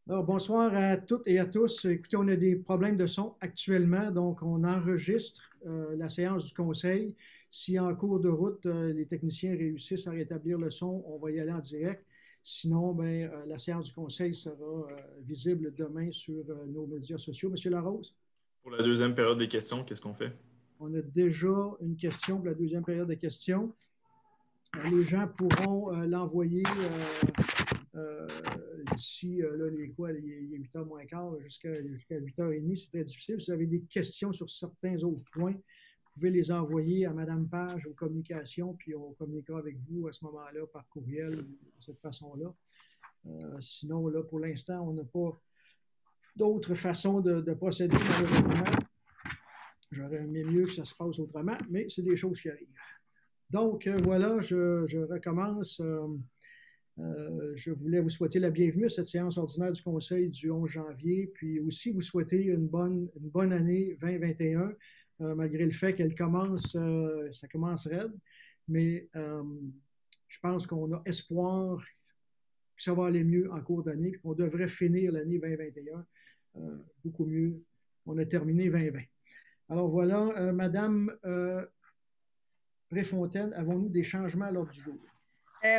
Alors, bonsoir à toutes et à tous. Écoutez, on a des problèmes de son actuellement, donc on enregistre la séance du conseil. Si en cours de route, les techniciens réussissent à rétablir le son, on va y aller en direct. Sinon, ben, la séance du conseil sera visible demain sur nos médias sociaux. Monsieur Larose, Pour la deuxième période des questions, qu'est-ce qu'on fait? on a déjà une question pour la deuxième période de questions. Les gens pourront l'envoyer euh, d'ici, là, il est 8h moins quart jusqu'à 8h30. C'est très difficile. Si vous avez des questions sur certains autres points, vous pouvez les envoyer à Madame Page aux communications, puis on communiquera avec vous à ce moment-là par courriel de cette façon-là. Sinon, là, pour l'instant, on n'a pas d'autre façon de procéder, malheureusement. J'aurais aimé mieux que ça se passe autrement, mais c'est des choses qui arrivent. Donc, voilà, je recommence. Je voulais vous souhaiter la bienvenue à cette séance ordinaire du Conseil du 11 janvier, puis aussi vous souhaiter une bonne année 2021, malgré le fait qu'elle commence, ça commence raide, mais je pense qu'on a espoir que ça va aller mieux en cours d'année, puis qu'on devrait finir l'année 2021 beaucoup mieux. On a terminé 2020. Alors voilà, Madame Préfontaine, avons-nous des changements à l'ordre du jour?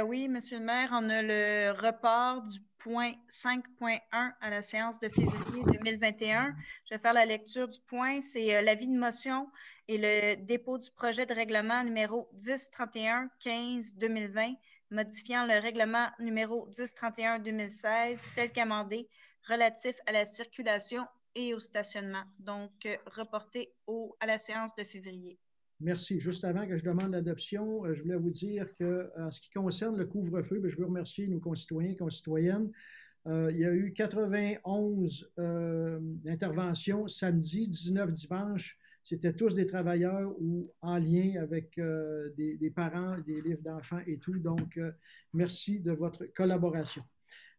Oui, Monsieur le maire, on a le report du point 5.1 à la séance de février 2021. Je vais faire la lecture du point. C'est l'avis de motion et le dépôt du projet de règlement numéro 1031-15-2020, modifiant le règlement numéro 1031-2016 tel qu'amendé, relatif à la circulation et au stationnement. Donc, reporté à la séance de février. Merci. Juste avant que je demande l'adoption, je voulais vous dire que, en ce qui concerne le couvre-feu, je veux remercier nos concitoyens et concitoyennes. Il y a eu 91 interventions samedi, 19 dimanche. C'était tous des travailleurs ou en lien avec des parents, des livres d'enfants et tout. Donc, merci de votre collaboration.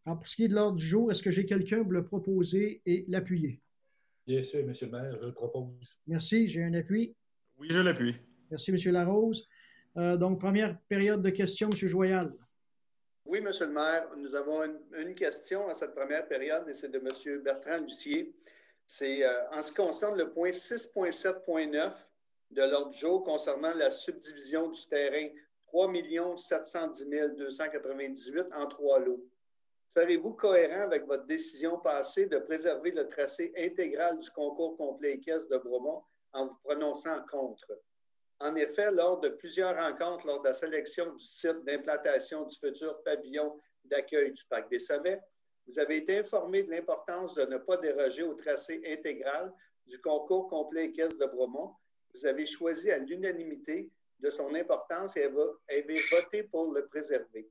Alors, pour ce qui est de l'ordre du jour, est-ce que j'ai quelqu'un pour le proposer et l'appuyer? Bien sûr, Monsieur le maire, je le propose. Merci, j'ai un appui. Oui, je l'appuie. Merci, M. Larose. Donc, première période de questions, M. Joyal. Oui, Monsieur le maire, nous avons une question à cette première période et c'est de M. Bertrand Lucier. C'est en ce qui concerne le point 6.7.9 de l'ordre du jour concernant la subdivision du terrain 3 710 298 en 3 lots. Serez-vous cohérent avec votre décision passée de préserver le tracé intégral du concours complet équestre de Bromont en vous prononçant contre? En effet, lors de plusieurs rencontres lors de la sélection du site d'implantation du futur pavillon d'accueil du Parc des Sommets, vous avez été informé de l'importance de ne pas déroger au tracé intégral du concours complet équestre de Bromont. Vous avez choisi à l'unanimité de son importance et avez voté pour le préserver.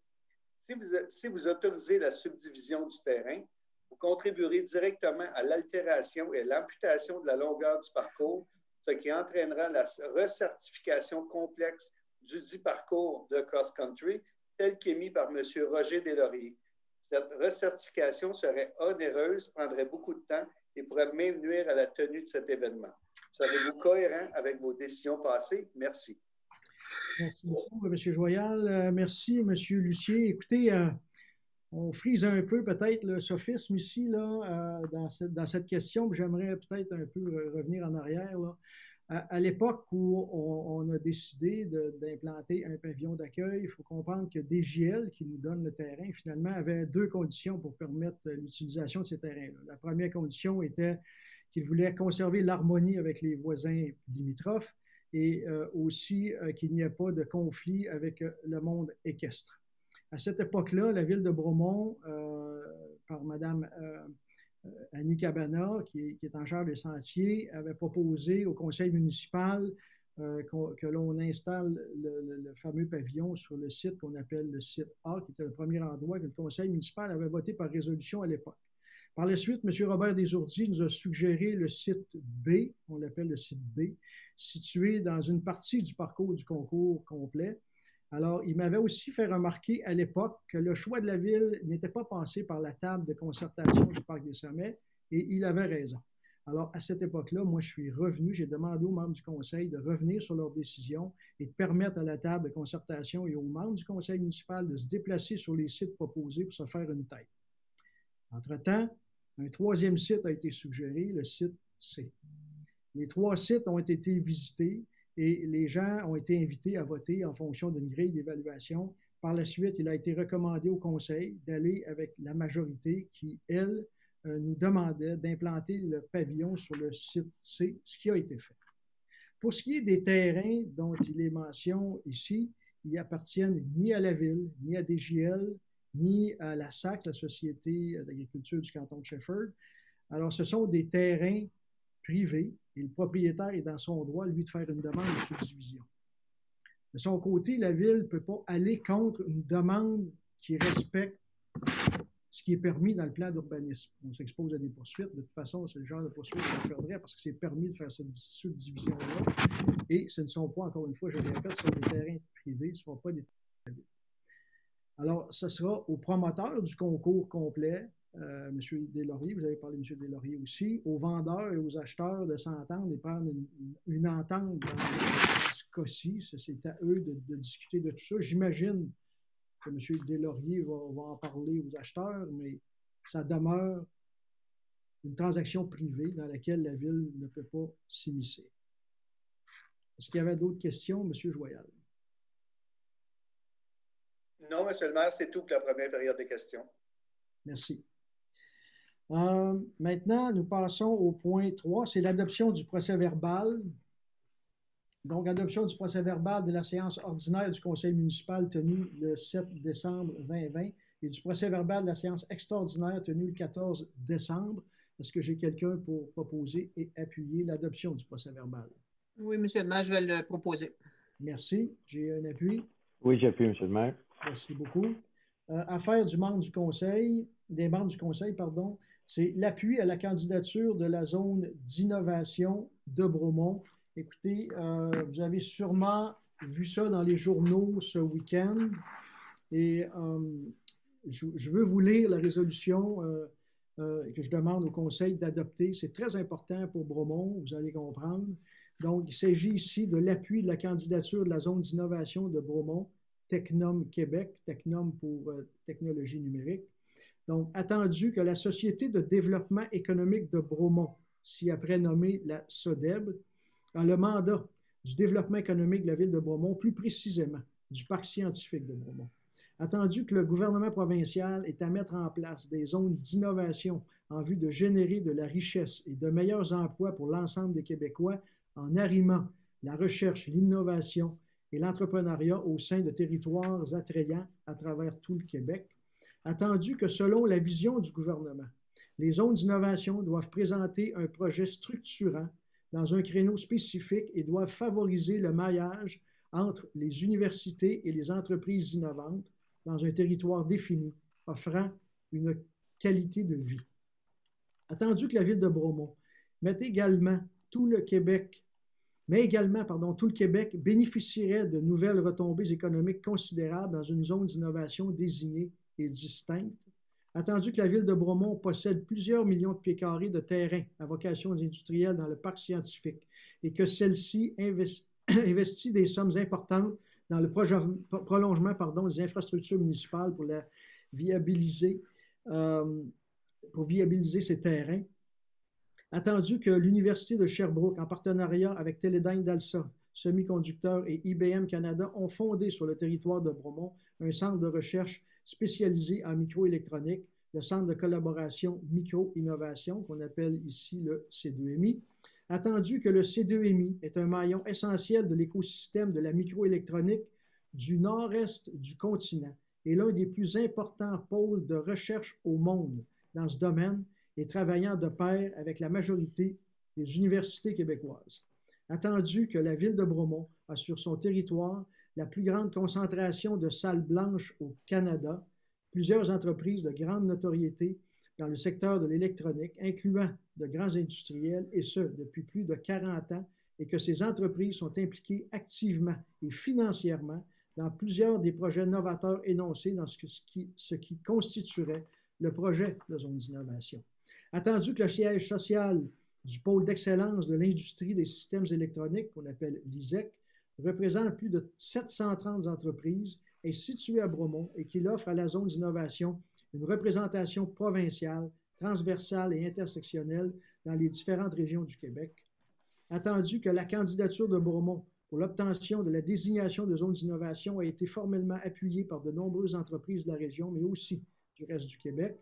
Si vous autorisez la subdivision du terrain, vous contribuerez directement à l'altération et à l'amputation de la longueur du parcours, ce qui entraînera la recertification complexe du dit parcours de cross-country tel qu'émis par M. Roger Deslauriers. Cette recertification serait onéreuse, prendrait beaucoup de temps et pourrait même nuire à la tenue de cet événement. Serez-vous cohérent avec vos décisions passées? Merci. Merci beaucoup, M. Joyal. Merci, M. Lucier. Écoutez, on frise un peu peut-être le sophisme ici là, dans cette question. J'aimerais peut-être un peu revenir en arrière. Là. À l'époque où on a décidé d'implanter un pavillon d'accueil, il faut comprendre que DJL, qui nous donne le terrain, finalement, avait deux conditions pour permettre l'utilisation de ces terrains-là. La première condition était qu'il voulait conserver l'harmonie avec les voisins limitrophes et aussi qu'il n'y ait pas de conflit avec le monde équestre. À cette époque-là, la ville de Bromont, par Mme Annie Cabana, qui est en charge des sentiers, avait proposé au conseil municipal que l'on installe le fameux pavillon sur le site qu'on appelle le site A, qui était le premier endroit que le conseil municipal avait voté par résolution à l'époque. Par la suite, M. Robert Desourdis nous a suggéré le site B, on l'appelle le site B, situé dans une partie du parcours du concours complet. Alors, il m'avait aussi fait remarquer à l'époque que le choix de la ville n'était pas passé par la table de concertation du Parc des Sommets, et il avait raison. Alors, à cette époque-là, moi, je suis revenu, j'ai demandé aux membres du conseil de revenir sur leur décision et de permettre à la table de concertation et aux membres du conseil municipal de se déplacer sur les sites proposés pour se faire une tête. Entre-temps, Un troisième site a été suggéré, le site C. Les 3 sites ont été visités et les gens ont été invités à voter en fonction d'une grille d'évaluation. Par la suite, il a été recommandé au Conseil d'aller avec la majorité qui, elle, nous demandait d'implanter le pavillon sur le site C, ce qui a été fait. Pour ce qui est des terrains dont il est mention ici, ils appartiennent ni à la Ville, ni à DGL, ni à la SAC, la Société d'agriculture du canton de Shefford. Alors, ce sont des terrains privés et le propriétaire est dans son droit, lui, de faire une demande de subdivision. De son côté, la Ville ne peut pas aller contre une demande qui respecte ce qui est permis dans le plan d'urbanisme. On s'expose à des poursuites. De toute façon, c'est le genre de poursuite qu'on ferait parce que c'est permis de faire cette subdivision-là. Et ce ne sont pas, encore une fois, je le répète, ce sont des terrains privés, ce ne sont pas des terrains privés. Alors, ce sera au promoteur du concours complet, M. Deslauriers, vous avez parlé de M. Deslauriers aussi, aux vendeurs et aux acheteurs de s'entendre et prendre une entente dans ce cas-ci. C'est à eux de discuter de tout ça. J'imagine que M. Deslauriers va en parler aux acheteurs, mais ça demeure une transaction privée dans laquelle la Ville ne peut pas s'immiscer. Est-ce qu'il y avait d'autres questions, M. Joyal? Non, M. le maire, c'est tout pour la première période de questions. Merci. Maintenant, nous passons au point 3, c'est l'adoption du procès-verbal. Donc, adoption du procès-verbal de la séance ordinaire du Conseil municipal tenue le 7 décembre 2020 et du procès-verbal de la séance extraordinaire tenue le 14 décembre. Est-ce que j'ai quelqu'un pour proposer et appuyer l'adoption du procès-verbal? Oui, M. le maire, je vais le proposer. Merci. J'ai un appui. Oui, j'appuie, M. le maire. Merci beaucoup. Affaire des membres du Conseil, c'est l'appui à la candidature de la zone d'innovation de Bromont. Écoutez, vous avez sûrement vu ça dans les journaux ce week-end et je veux vous lire la résolution que je demande au Conseil d'adopter. C'est très important pour Bromont, vous allez comprendre. Donc, il s'agit ici de l'appui de la candidature de la zone d'innovation de Bromont, Technom Québec, Technom pour technologie numérique. Donc, attendu que la Société de développement économique de Bromont, si après nommée la SODEB, a le mandat du développement économique de la ville de Bromont, plus précisément du parc scientifique de Bromont. Attendu que le gouvernement provincial est à mettre en place des zones d'innovation en vue de générer de la richesse et de meilleurs emplois pour l'ensemble des Québécois en arrimant la recherche, l'innovation et l'entrepreneuriat au sein de territoires attrayants à travers tout le Québec. Attendu que selon la vision du gouvernement, les zones d'innovation doivent présenter un projet structurant dans un créneau spécifique et doivent favoriser le maillage entre les universités et les entreprises innovantes dans un territoire défini, offrant une qualité de vie. Attendu que la ville de Bromont tout le Québec bénéficierait de nouvelles retombées économiques considérables dans une zone d'innovation désignée et distincte. Attendu que la ville de Bromont possède plusieurs millions de pieds carrés de terrain à vocation industrielle dans le parc scientifique et que celle-ci investit des sommes importantes dans le prolongement des infrastructures municipales pour viabiliser ces terrains. Attendu que l'Université de Sherbrooke, en partenariat avec Teledyne d'Alsa, Semi-Conducteurs et IBM Canada, ont fondé sur le territoire de Bromont un centre de recherche spécialisé en microélectronique, le Centre de collaboration micro-innovation, qu'on appelle ici le C2MI. Attendu que le C2MI est un maillon essentiel de l'écosystème de la microélectronique du nord-est du continent et l'un des plus importants pôles de recherche au monde dans ce domaine et travaillant de pair avec la majorité des universités québécoises. Attendu que la ville de Bromont a sur son territoire la plus grande concentration de salles blanches au Canada, plusieurs entreprises de grande notoriété dans le secteur de l'électronique, incluant de grands industriels, et ce, depuis plus de 40 ans, et que ces entreprises sont impliquées activement et financièrement dans plusieurs des projets novateurs énoncés dans ce qui constituerait le projet de zone d'innovation. Attendu que le siège social du pôle d'excellence de l'industrie des systèmes électroniques, qu'on appelle l'ISEC, représente plus de 730 entreprises, est situé à Bromont et qu'il offre à la zone d'innovation une représentation provinciale transversale et intersectionnelle dans les différentes régions du Québec. Attendu que la candidature de Bromont pour l'obtention de la désignation de zone d'innovation a été formellement appuyée par de nombreuses entreprises de la région, mais aussi du reste du Québec.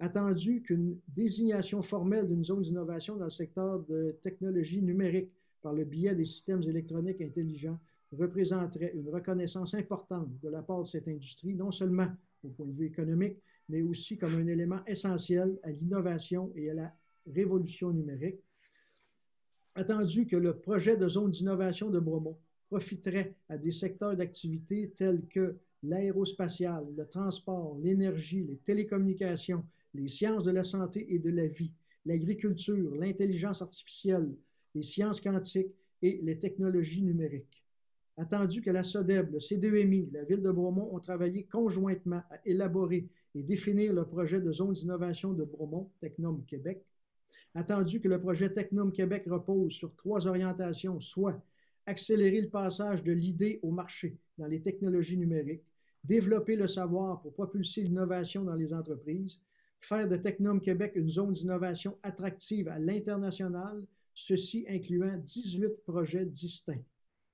Attendu qu'une désignation formelle d'une zone d'innovation dans le secteur de technologie numérique par le biais des systèmes électroniques intelligents représenterait une reconnaissance importante de la part de cette industrie, non seulement au point de vue économique, mais aussi comme un élément essentiel à l'innovation et à la révolution numérique. Attendu que le projet de zone d'innovation de Bromont profiterait à des secteurs d'activité tels que l'aérospatial, le transport, l'énergie, les télécommunications, les sciences de la santé et de la vie, l'agriculture, l'intelligence artificielle, les sciences quantiques et les technologies numériques. Attendu que la SODEB, le CDEMI, la Ville de Bromont ont travaillé conjointement à élaborer et définir le projet de zone d'innovation de Bromont, Technum Québec. Attendu que le projet Technum Québec repose sur 3 orientations, soit accélérer le passage de l'idée au marché dans les technologies numériques, développer le savoir pour propulser l'innovation dans les entreprises, faire de Technum Québec une zone d'innovation attractive à l'international, ceci incluant 18 projets distincts.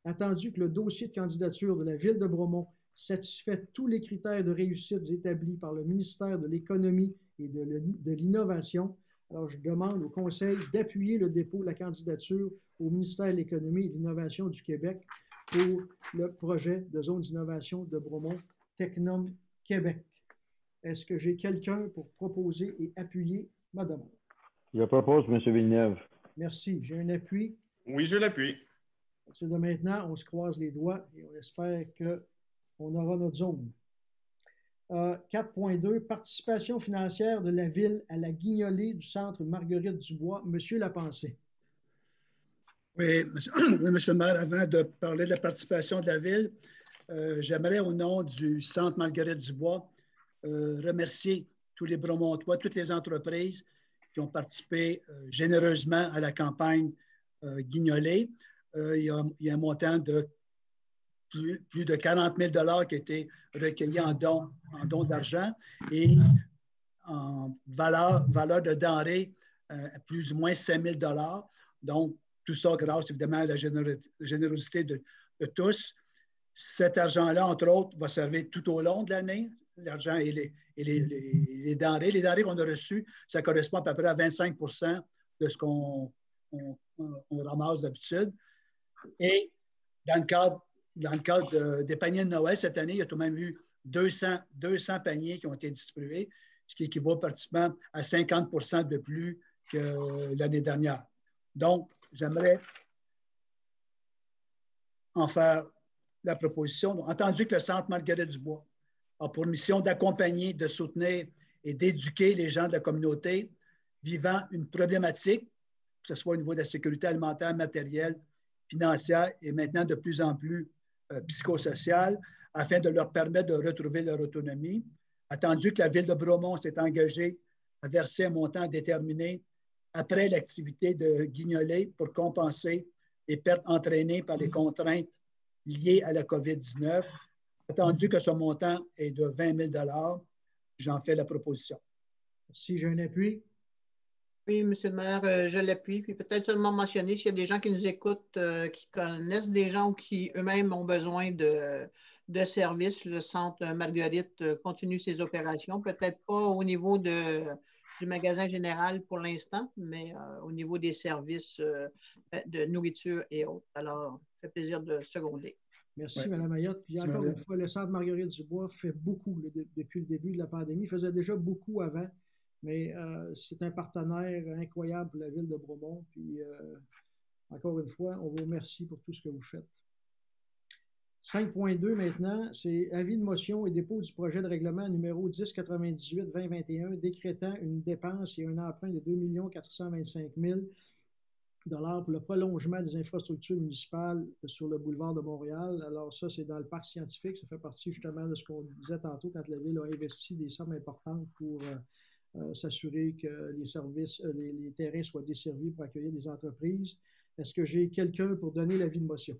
Attendu que le dossier de candidature de la Ville de Bromont satisfait tous les critères de réussite établis par le ministère de l'Économie et de l'Innovation, alors je demande au Conseil d'appuyer le dépôt de la candidature au ministère de l'Économie et de l'Innovation du Québec pour le projet de zone d'innovation de Bromont, Technum Québec. Est-ce que j'ai quelqu'un pour proposer et appuyer ma demande? Je propose, M. Villeneuve. Merci. J'ai un appui. Oui, je l'appuie. C'est de maintenant, on se croise les doigts et on espère qu'on aura notre zone. 4.2, participation financière de la Ville à la guignolée du centre Marguerite-Dubois. Monsieur Lapensée. Oui, monsieur le maire, avant de parler de la participation de la Ville, j'aimerais au nom du centre Marguerite-Dubois remercier tous les Bromontois, toutes les entreprises qui ont participé généreusement à la campagne guignolée. Il y a un montant de plus de 40 000 $ qui a été recueilli en dons d'argent et en valeur de denrées plus ou moins 5 000 $. Donc, tout ça grâce évidemment à la générosité de tous. Cet argent-là, entre autres, va servir tout au long de l'année. L'argent et les denrées. Les denrées qu'on a reçues, ça correspond à peu près à 25 % de ce qu'on ramasse d'habitude. Et dans le cadre des paniers de Noël, cette année, il y a tout de même eu 200 paniers qui ont été distribués, ce qui équivaut pratiquement à 50 % de plus que l'année dernière. Donc, j'aimerais en faire la proposition. Entendu que le Centre Marguerite-Dubois a pour mission d'accompagner, de soutenir et d'éduquer les gens de la communauté vivant une problématique, que ce soit au niveau de la sécurité alimentaire, matérielle, financière et maintenant de plus en plus psychosociale, afin de leur permettre de retrouver leur autonomie. Attendu que la Ville de Bromont s'est engagée à verser un montant déterminé après l'activité de guignolée pour compenser les pertes entraînées par les contraintes liées à la COVID-19. Attendu que ce montant est de 20 000 $, j'en fais la proposition. Si j'ai un appui. Oui, M. le maire, je l'appuie. Puis peut-être seulement mentionner s'il y a des gens qui nous écoutent, qui connaissent des gens ou qui eux-mêmes ont besoin de services. Le centre Marguerite continue ses opérations. Peut-être pas au niveau du magasin général pour l'instant, mais au niveau des services de nourriture et autres. Alors, ça fait plaisir de seconder. Merci, Mme Ayotte. Puis encore une fois, le centre Marguerite-Dubois fait beaucoup depuis le début de la pandémie. Il faisait déjà beaucoup avant. Mais c'est un partenaire incroyable pour la Ville de Bromont. Puis, encore une fois, on vous remercie pour tout ce que vous faites. 5.2 maintenant, c'est avis de motion et dépôt du projet de règlement numéro 1098-2021 décrétant une dépense et un emprunt de 2 425 000 $ pour le prolongement des infrastructures municipales sur le boulevard de Montréal. Alors ça, c'est dans le parc scientifique. Ça fait partie justement de ce qu'on disait tantôt quand la Ville a investi des sommes importantes pour s'assurer que les services, les terrains soient desservis pour accueillir des entreprises. Est-ce que j'ai quelqu'un pour donner l'avis de motion?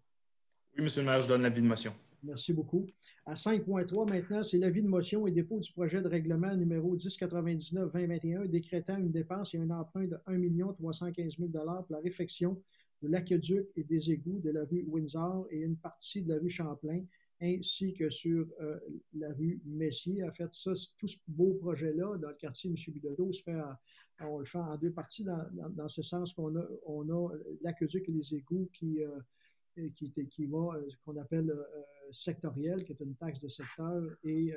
Oui, M. le maire, je donne l'avis de motion. Merci beaucoup. À 5.3 maintenant, c'est l'avis de motion et dépôt du projet de règlement numéro 1099-2021 décrétant une dépense et un emprunt de 1 315 000 pour la réfection de l'aqueduc et des égouts de la rue Windsor et une partie de la rue Champlain, ainsi que sur la rue Messier. En fait, ça, tout ce beau projet-là, dans le quartier M. Bilodeau, on le fait en deux parties, dans ce sens qu'on a l'aqueduc et les égouts qui va, qu'on appelle sectoriel, qui est une taxe de secteur, et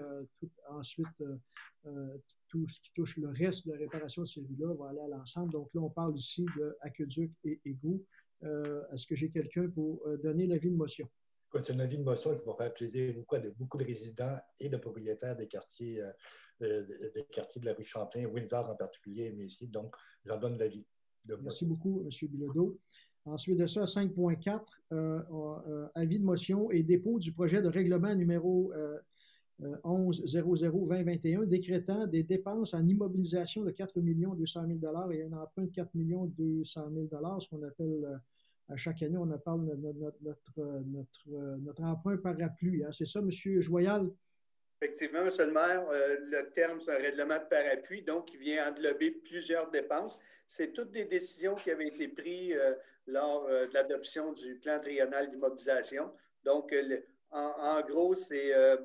ensuite, tout ce qui touche le reste de la réparation de ces rues-là va aller à l'ensemble. Donc là, on parle ici d'aqueduc et égouts. Est-ce que j'ai quelqu'un pour donner l'avis de motion? C'est un avis de motion qui va faire plaisir beaucoup de résidents et de propriétaires des quartiers de la rue Champlain, Windsor en particulier, mais ici. Donc, j'en donne l'avis. Merci beaucoup, M. Bilodeau. Ensuite de ça, 5.4, avis de motion et dépôt du projet de règlement numéro 11-00-2021 décrétant des dépenses en immobilisation de 4 200 000 et un emprunt de 4 200 000 ce qu'on appelle à chaque année, on parle de notre emprunt parapluie. Hein. C'est ça, M. Joyal? Effectivement, M. le maire, le terme, c'est un règlement de parapluie, donc qui vient englober plusieurs dépenses. C'est toutes des décisions qui avaient été prises lors de l'adoption du plan triennal d'immobilisation. Donc, en gros, il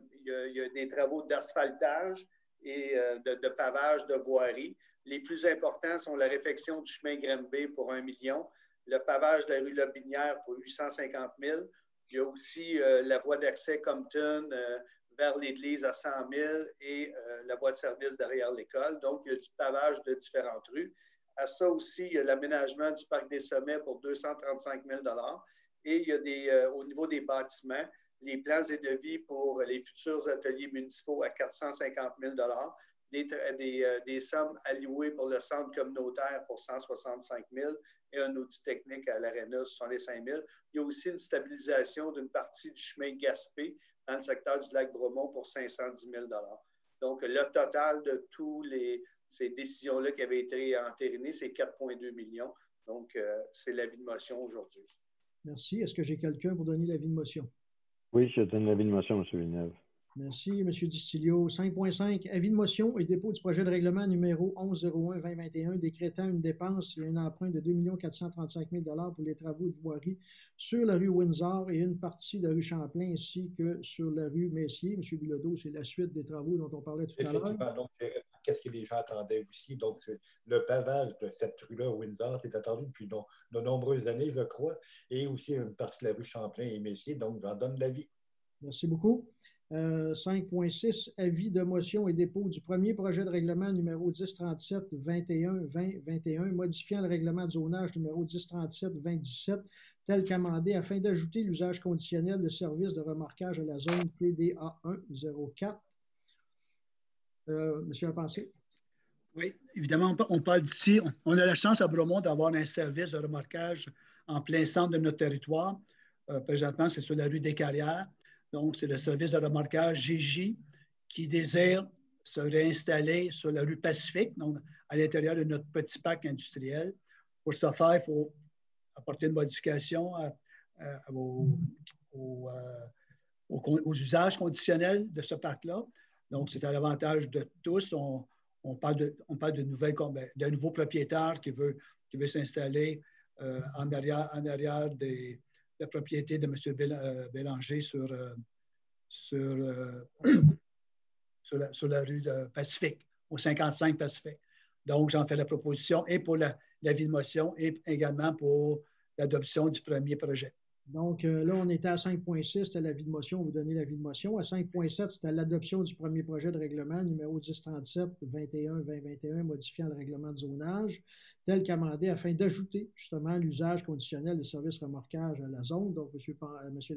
y a des travaux d'asphaltage et de pavage de voirie. Les plus importants sont la réfection du chemin Grimby pour 1 million, le pavage de la rue Lobinière pour 850 000. Il y a aussi la voie d'accès Compton vers l'église à 100 000 et la voie de service derrière l'école. Donc, il y a du pavage de différentes rues. À ça aussi, il y a l'aménagement du parc des Sommets pour 235 000 et il y a au niveau des bâtiments, les plans et devis pour les futurs ateliers municipaux à 450 000 des sommes allouées pour le centre communautaire pour 165 000 et un outil technique à l'Arena 65 000. Il y a aussi une stabilisation d'une partie du chemin Gaspé dans le secteur du lac Bromont pour 510 000 Donc, le total de toutes ces décisions-là qui avaient été entérinées, c'est 4,2 millions. Donc, c'est l'avis de motion aujourd'hui. Merci. Est-ce que j'ai quelqu'un pour donner l'avis de motion? Oui, je donne l'avis de motion, M. Villeneuve. Merci, M. Distilio. 5.5, avis de motion et dépôt du projet de règlement numéro 11-01-2021 décrétant une dépense et un emprunt de 2 435 000 pour les travaux de voirie sur la rue Windsor et une partie de la rue Champlain ainsi que sur la rue Messier. M. Bilodeau, c'est la suite des travaux dont on parlait tout à l'heure. Effectivement, donc, qu'est-ce que les gens attendaient aussi? Donc, le pavage de cette rue-là, Windsor, c'est attendu depuis de nombreuses années, je crois, et aussi une partie de la rue Champlain et Messier, donc j'en donne l'avis. Merci beaucoup. 5.6, avis de motion et dépôt du premier projet de règlement numéro 1037-21-2021 modifiant le règlement de zonage numéro 1037-2017 tel qu'amendé afin d'ajouter l'usage conditionnel de services de remorquage à la zone PDA 104. Monsieur Lapensée. Oui, évidemment, on parle d'ici. On a la chance à Bromont d'avoir un service de remorquage en plein centre de notre territoire. Présentement, c'est sur la rue des Carrières. Donc, c'est le service de remorquage GJ qui désire se réinstaller sur la rue Pacifique, donc à l'intérieur de notre petit parc industriel. Pour ce faire, il faut apporter une modification aux usages conditionnels de ce parc-là. Donc, c'est à l'avantage de tous. On parle d'un nouveau propriétaire qui veut s'installer en arrière de la propriété de M. Bélanger sur la rue Pacifique, au 55 Pacifique. Donc, j'en fais la proposition et pour l'avis de motion et également pour l'adoption du premier projet. Donc, là, on était à 5.6, c'était l'avis de motion, vous donnez l'avis de motion. À 5.7, c'était l'adoption du premier projet de règlement numéro 1037-21-2021 modifiant le règlement de zonage tel qu'amendé afin d'ajouter justement l'usage conditionnel de services remorquage à la zone. Donc, M.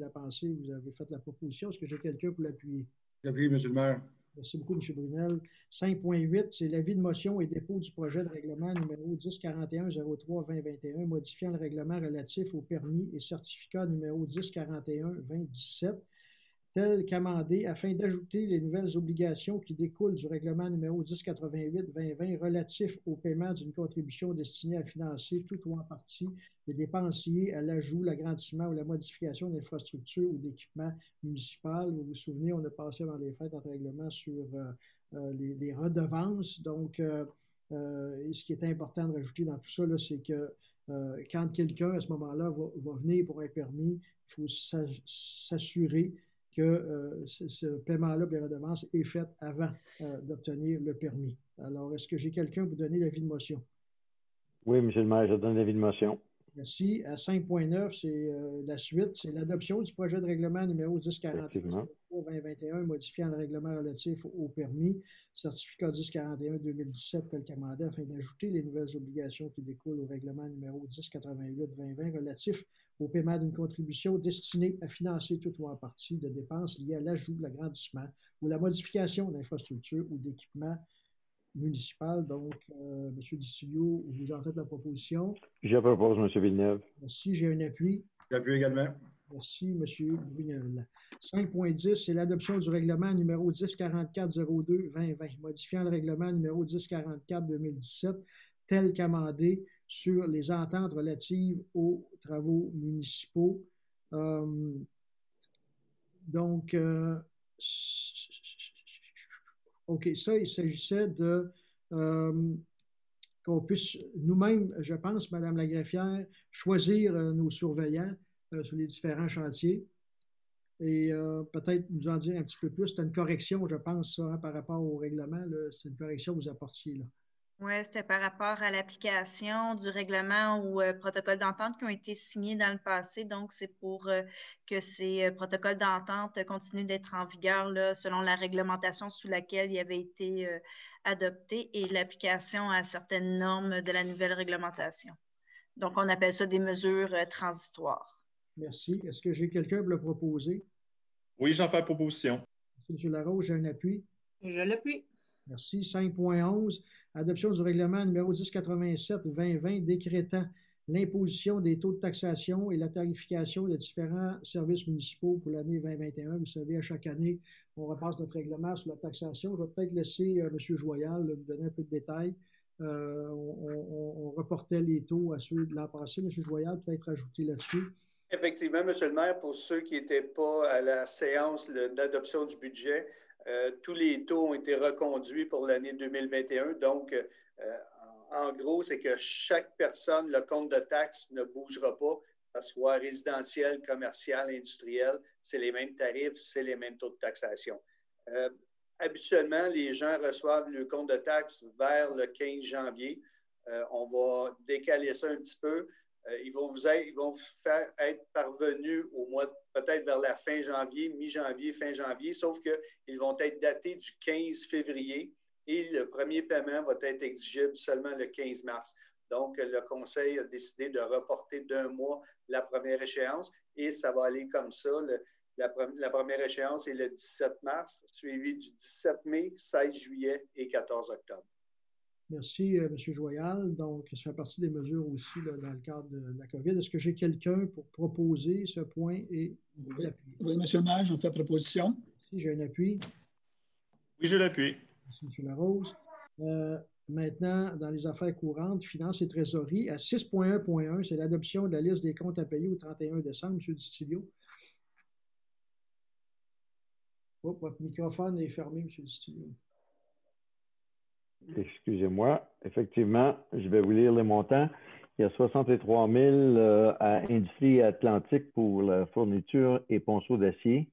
Lapensée, vous avez fait la proposition. Est-ce que j'ai quelqu'un pour l'appuyer? J'appuie, M. le maire. Merci beaucoup, M. Brunel. 5.8, c'est l'avis de motion et dépôt du projet de règlement numéro 1041-03-2021 modifiant le règlement relatif au permis et certificat numéro 1041-2017 tel qu'amendé afin d'ajouter les nouvelles obligations qui découlent du règlement numéro 1088-2020 relatif au paiement d'une contribution destinée à financer tout ou en partie les dépenses liées à l'ajout, l'agrandissement ou la modification d'infrastructures ou d'équipements municipaux. Vous vous souvenez, on a passé avant les fêtes notre règlement sur les redevances. Donc, ce qui est important de rajouter dans tout ça, c'est que quand quelqu'un, à ce moment-là, va venir pour un permis, il faut s'assurer que ce paiement-là pour les redevances est fait avant d'obtenir le permis. Alors, est-ce que j'ai quelqu'un pour donner l'avis de motion? Oui, M. le maire, je donne l'avis de motion. Merci. À 5.9, c'est la suite. C'est l'adoption du projet de règlement numéro 1043-2021 modifiant le règlement relatif au permis, certificat 1041-2017 tel qu'amendé afin d'ajouter les nouvelles obligations qui découlent au règlement numéro 1088-2020 relatif au paiement d'une contribution destinée à financer tout ou en partie de dépenses liées à l'ajout, l'agrandissement ou la modification d'infrastructures ou d'équipements municipal. Donc, M. Distilio, vous en faites la proposition. Je propose, M. Villeneuve. Merci, j'ai un appui. J'appuie également. Merci, M. Brunel. 5.10, c'est l'adoption du règlement numéro 1044-02-2020, modifiant le règlement numéro 1044-2017, tel qu'amendé sur les ententes relatives aux travaux municipaux. Donc, OK, ça, il s'agissait de qu'on puisse nous-mêmes, je pense, Mme la greffière, choisir nos surveillants sur les différents chantiers et peut-être nous en dire un petit peu plus. C'était une correction, je pense, ça, hein, par rapport au règlement. C'est une correction que vous apportiez là. Oui, c'était par rapport à l'application du règlement ou protocoles d'entente qui ont été signés dans le passé. Donc, c'est pour que ces protocoles d'entente continuent d'être en vigueur là, selon la réglementation sous laquelle il avait été adopté et l'application à certaines normes de la nouvelle réglementation. Donc, on appelle ça des mesures transitoires. Merci. Est-ce que j'ai quelqu'un pour le proposer? Oui, j'en fais proposition. Merci, M. Larose, j'ai un appui. Je l'appuie. Merci. 5.11, adoption du règlement numéro 1087-2020 décrétant l'imposition des taux de taxation et la tarification de différents services municipaux pour l'année 2021. Vous savez, à chaque année, on repasse notre règlement sur la taxation. Je vais peut-être laisser M. Joyal nous donner un peu de détails. On reportait les taux à ceux de l'an passé. M. Joyal, peut-être ajouter là-dessus. Effectivement, M. le maire, pour ceux qui n'étaient pas à la séance d'adoption du budget, tous les taux ont été reconduits pour l'année 2021. Donc, en gros, c'est que chaque personne, le compte de taxe ne bougera pas, que ce soit résidentiel, commercial, industriel, c'est les mêmes tarifs, c'est les mêmes taux de taxation. Habituellement, les gens reçoivent le compte de taxe vers le 15 janvier. On va décaler ça un petit peu. Ils vont vous faire être parvenus au mois, peut-être vers la fin janvier, mi-janvier, fin janvier, sauf qu'ils vont être datés du 15 février et le premier paiement va être exigible seulement le 15 mars. Donc, le Conseil a décidé de reporter d'un mois la première échéance et ça va aller comme ça. La première échéance est le 17 mars, suivi du 17 mai, 16 juillet et 14 octobre. Merci, M. Joyal. Donc, ça fait partie des mesures aussi là, dans le cadre de la COVID. Est-ce que j'ai quelqu'un pour proposer ce point et l'appuyer? Oui, M. le maire, j'en fais proposition. Si j'ai un appui. Oui, je l'appuie. Merci, M. Larose. Maintenant, dans les affaires courantes, finances et trésorerie, à 6.1.1, c'est l'adoption de la liste des comptes à payer au 31 décembre. M. Distilio. Oh, votre microphone est fermé, M. Distilio. Excusez-moi. Effectivement, je vais vous lire les montants. Il y a 63 000 à Industrie Atlantique pour la fourniture et ponceau d'acier,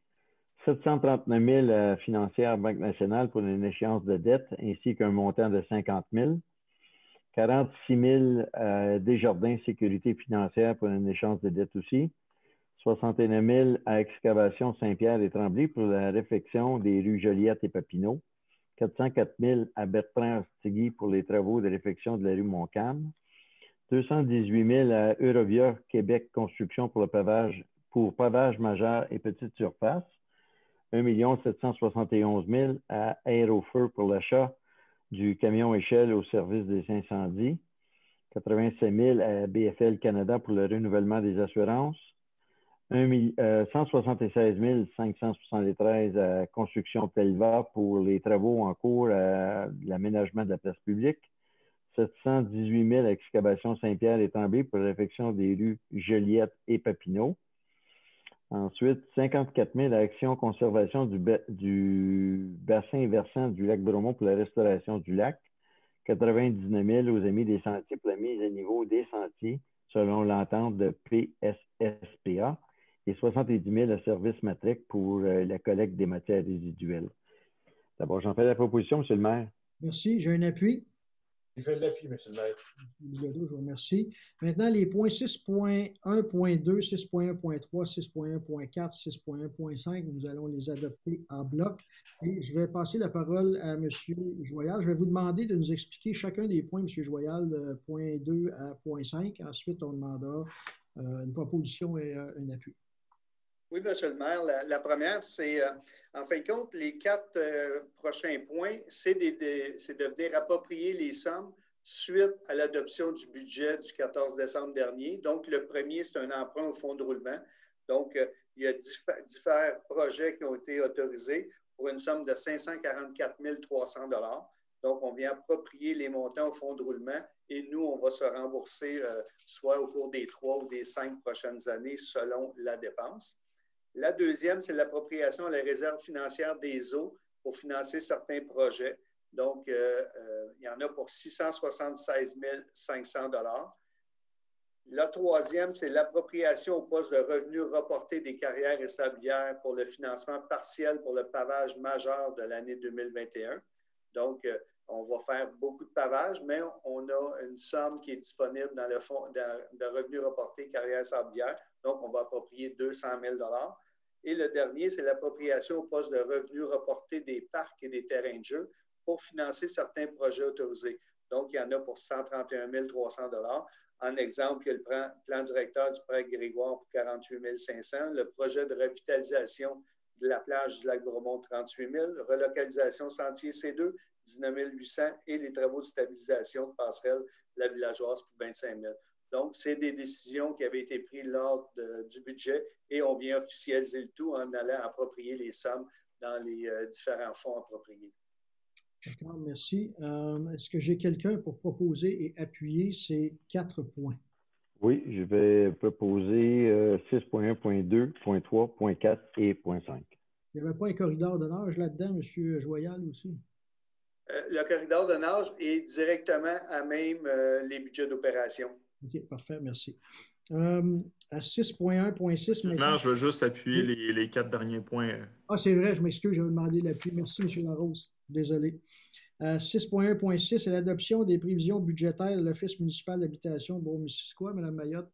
739 000 à Financière Banque nationale pour une échéance de dette, ainsi qu'un montant de 50 000, 46 000 à Desjardins Sécurité financière pour une échéance de dette aussi, 69 000 à Excavation Saint-Pierre et Tremblay pour la réfection des rues Joliette et Papineau, 404 000 à Bertrand Artiguy pour les travaux de réfection de la rue Montcalm, 218 000 à Eurovia Québec Construction pour le pavage majeur et petite surface, 1 771 000 à Aérofeu pour l'achat du camion échelle au service des incendies, 87 000 à BFL Canada pour le renouvellement des assurances, 176 573 à Construction Telva pour les travaux en cours à l'aménagement de la place publique. 718 000 à Excavation Saint-Pierre et Tremblay pour la réfection des rues Joliette et Papineau. Ensuite, 54 000 à Action Conservation du bassin versant du lac Bromont pour la restauration du lac. 99 000 aux Amis des Sentiers pour la mise à niveau des sentiers selon l'entente de PSSPA. Et 70 000 à Service Matrec pour la collecte des matières résiduelles. D'abord, j'en fais la proposition, M. le maire. Merci. J'ai un appui. Je l'appuie, M. le maire. Je vous remercie. Maintenant, les points 6.1.2, 6.1.3, 6.1.4, 6.1.5, nous allons les adopter en bloc. Et je vais passer la parole à M. Joyal. Je vais vous demander de nous expliquer chacun des points, M. Joyal, de point 2 à point 5. Ensuite, on demandera une proposition et un appui. Oui, M. le maire. La première, c'est, en fin de compte, les 4 prochains points, c'est de venir approprier les sommes suite à l'adoption du budget du 14 décembre dernier. Donc, le premier, c'est un emprunt au fonds de roulement. Donc, il y a différents projets qui ont été autorisés pour une somme de 544 300 $. Donc, on vient approprier les montants au fonds de roulement et nous, on va se rembourser soit au cours des 3 ou des 5 prochaines années selon la dépense. La deuxième, c'est l'appropriation à la réserve financière des eaux pour financer certains projets. Donc, il y en a pour 676 500 $. La troisième, c'est l'appropriation au poste de revenus reportés des carrières et sablières pour le financement partiel pour le pavage majeur de l'année 2021. Donc, on va faire beaucoup de pavage, mais on a une somme qui est disponible dans le fonds de revenus reportés carrières et sablières. Donc, on va approprier 200 000 $. Et le dernier, c'est l'appropriation au poste de revenus reportés des parcs et des terrains de jeu pour financer certains projets autorisés. Donc, il y en a pour 131 300 $. En exemple, il y a le plan directeur du parc Grégoire pour 48 500 $, le projet de revitalisation de la plage du lac Bromont, 38 000 $, relocalisation sentier C2, 19 800 $ et les travaux de stabilisation de passerelle de la villageoise pour 25 000 $. Donc, c'est des décisions qui avaient été prises lors du budget et on vient officialiser le tout en allant approprier les sommes dans les différents fonds appropriés. D'accord, merci. Est-ce que j'ai quelqu'un pour proposer et appuyer ces 4 points? Oui, je vais proposer 6.1.2, point 3, point 4 et point 5. Il n'y avait pas un corridor de nage là-dedans, M. Joyal, aussi? Le corridor de nage est directement à même les budgets d'opération. OK, parfait, merci. À 6.1.6 maintenant, je veux juste appuyer les 4 derniers points. Ah, c'est vrai, je m'excuse, j'avais demandé l'appui. Merci, M. Larose. Désolé. 6.1.6, c'est l'adoption des prévisions budgétaires de l'Office municipal d'habitation Beaumissisquoi, Mme Mayotte.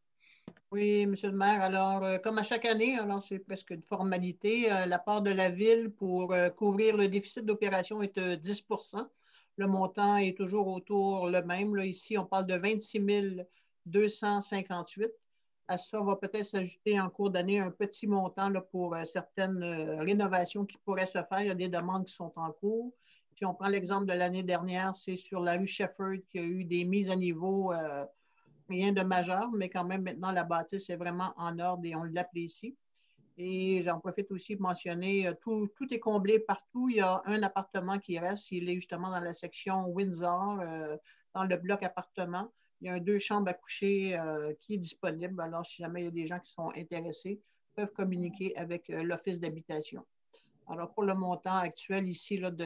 Oui, M. le maire. Alors, comme à chaque année, alors c'est presque une formalité, la part de la Ville pour couvrir le déficit d'opération est de 10 %. Le montant est toujours autour le même. Là, ici, on parle de 26 258. À ça va peut-être s'ajouter en cours d'année un petit montant là, pour certaines rénovations qui pourraient se faire. Il y a des demandes qui sont en cours. Si on prend l'exemple de l'année dernière, c'est sur la rue Shefford qu'il y a eu des mises à niveau, rien de majeur, mais quand même maintenant la bâtisse est vraiment en ordre et on l'apprécie. Et j'en profite aussi pour mentionner, tout est comblé partout. Il y a un appartement qui reste. Il est justement dans la section Windsor, dans le bloc appartement. Il y a 2 chambres à coucher qui est disponible. Alors, si jamais il y a des gens qui sont intéressés, ils peuvent communiquer avec l'Office d'habitation. Alors, pour le montant actuel ici, là, de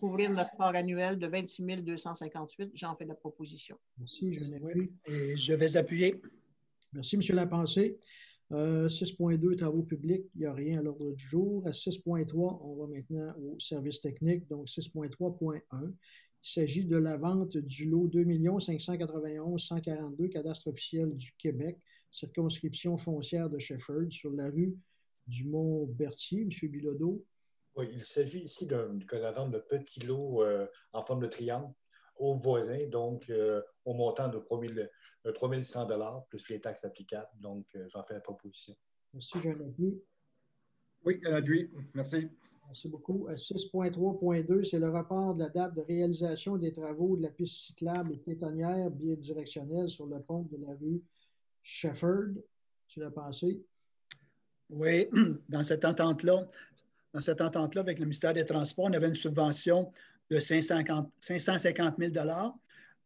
couvrir notre part annuelle de 26 258, j'en fais la proposition. Merci, je l'appuie. Et je vais appuyer. Merci, M. Lapensée. 6.2, travaux publics, il n'y a rien à l'ordre du jour. À 6.3, on va maintenant au service technique, donc 6.3.1. Il s'agit de la vente du lot 2 591 142, cadastre officiel du Québec, circonscription foncière de Shefford, sur la rue du Mont-Berthier. M. Bilodeau. Oui, il s'agit ici de la vente de petits lots en forme de triangle aux voisins, donc au montant de 3 100 $ plus les taxes applicables. Donc, j'en fais la proposition. Merci, j'ai un appui. Oui, un appui. Merci. Merci beaucoup. À 6.3.2, c'est le rapport de la date de réalisation des travaux de la piste cyclable et piétonnière bidirectionnelle sur le pont de la rue Shefford. Tu l'as pensé? Oui, dans cette entente-là, avec le ministère des Transports, on avait une subvention de 550 000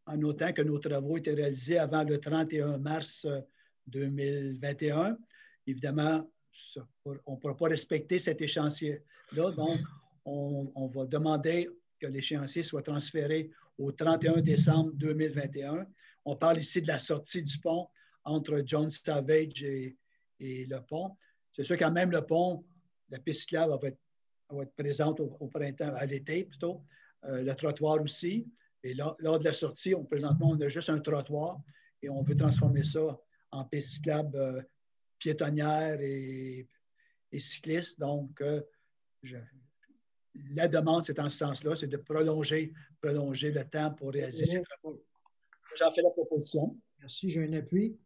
en notant que nos travaux étaient réalisés avant le 31 mars 2021. Évidemment, on ne pourra pas respecter cet échéancier-là, donc on va demander que l'échéancier soit transféré au 31 décembre 2021. On parle ici de la sortie du pont entre John Savage et le pont. C'est sûr quand même le pont, la piste cyclable va être présente au printemps, à l'été plutôt, le trottoir aussi. Et lors de la sortie, présentement, on a juste un trottoir et on veut transformer ça en piste cyclable piétonnière et cycliste. Donc, la demande, c'est en ce sens-là, c'est de prolonger le temps pour réaliser ces travaux. J'en fais la proposition. Merci, j'ai un appui.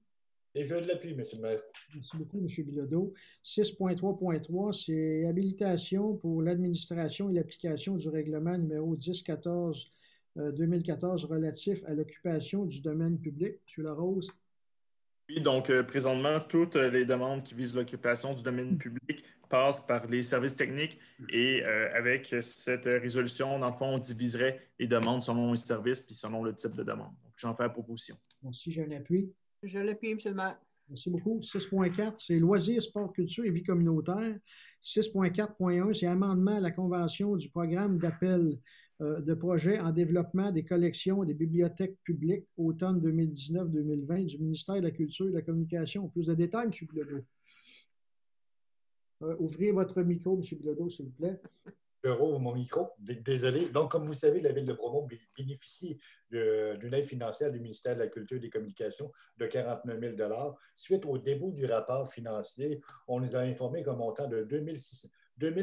Et je de l'appui, M. le maire. Merci beaucoup, M. Bilodeau. 6.3.3, c'est habilitation pour l'administration et l'application du règlement numéro 1014-2014 relatif à l'occupation du domaine public. M. Larose. Oui, donc présentement, toutes les demandes qui visent l'occupation du domaine public passent par les services techniques et avec cette résolution, dans le fond, on diviserait les demandes selon les services puis selon le type de demande. Donc, j'en fais la proposition. Merci, j'ai un appui. Je l'appuie, M. le maire. Merci beaucoup. 6.4, c'est loisirs, sport, culture et vie communautaire. 6.4.1, c'est amendement à la convention du programme d'appel de projet en développement des collections et des bibliothèques publiques automne 2019-2020 du ministère de la Culture et de la Communication. Plus de détails, M. Bilodeau. Ouvrez votre micro, M. Bilodeau, s'il vous plaît. Je rouvre mon micro. Désolé. Donc, comme vous savez, la Ville de Bromont bénéficie d'une aide financière du ministère de la Culture et des Communications de 49 000 $. Suite au début du rapport financier, on nous a informé qu'un montant de 2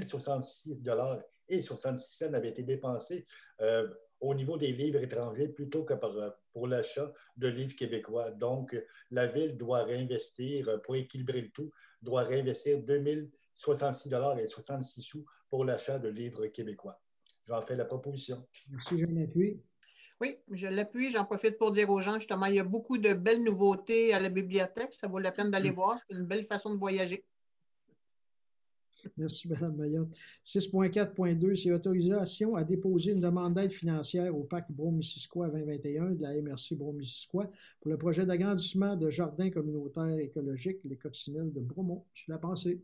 066 $ et 66 cents avait été dépensé au niveau des livres étrangers plutôt que pour l'achat de livres québécois. Donc, la Ville doit réinvestir, pour équilibrer le tout, doit réinvestir 2 066 $ et 66 sous pour l'achat de livres québécois. J'en fais la proposition. Merci, j'ai un appui. Oui, je l'appuie. J'en profite pour dire aux gens, justement, il y a beaucoup de belles nouveautés à la bibliothèque. Ça vaut la peine d'aller voir. C'est une belle façon de voyager. Merci, Mme Mayotte. 6.4.2, c'est autorisation à déposer une demande d'aide financière au Pacte Brome-Missisquoi 2021 de la MRC Brome-Missisquoi pour le projet d'agrandissement de jardins communautaires écologiques, les coccinelles de Bromont. Tu l'as pensé?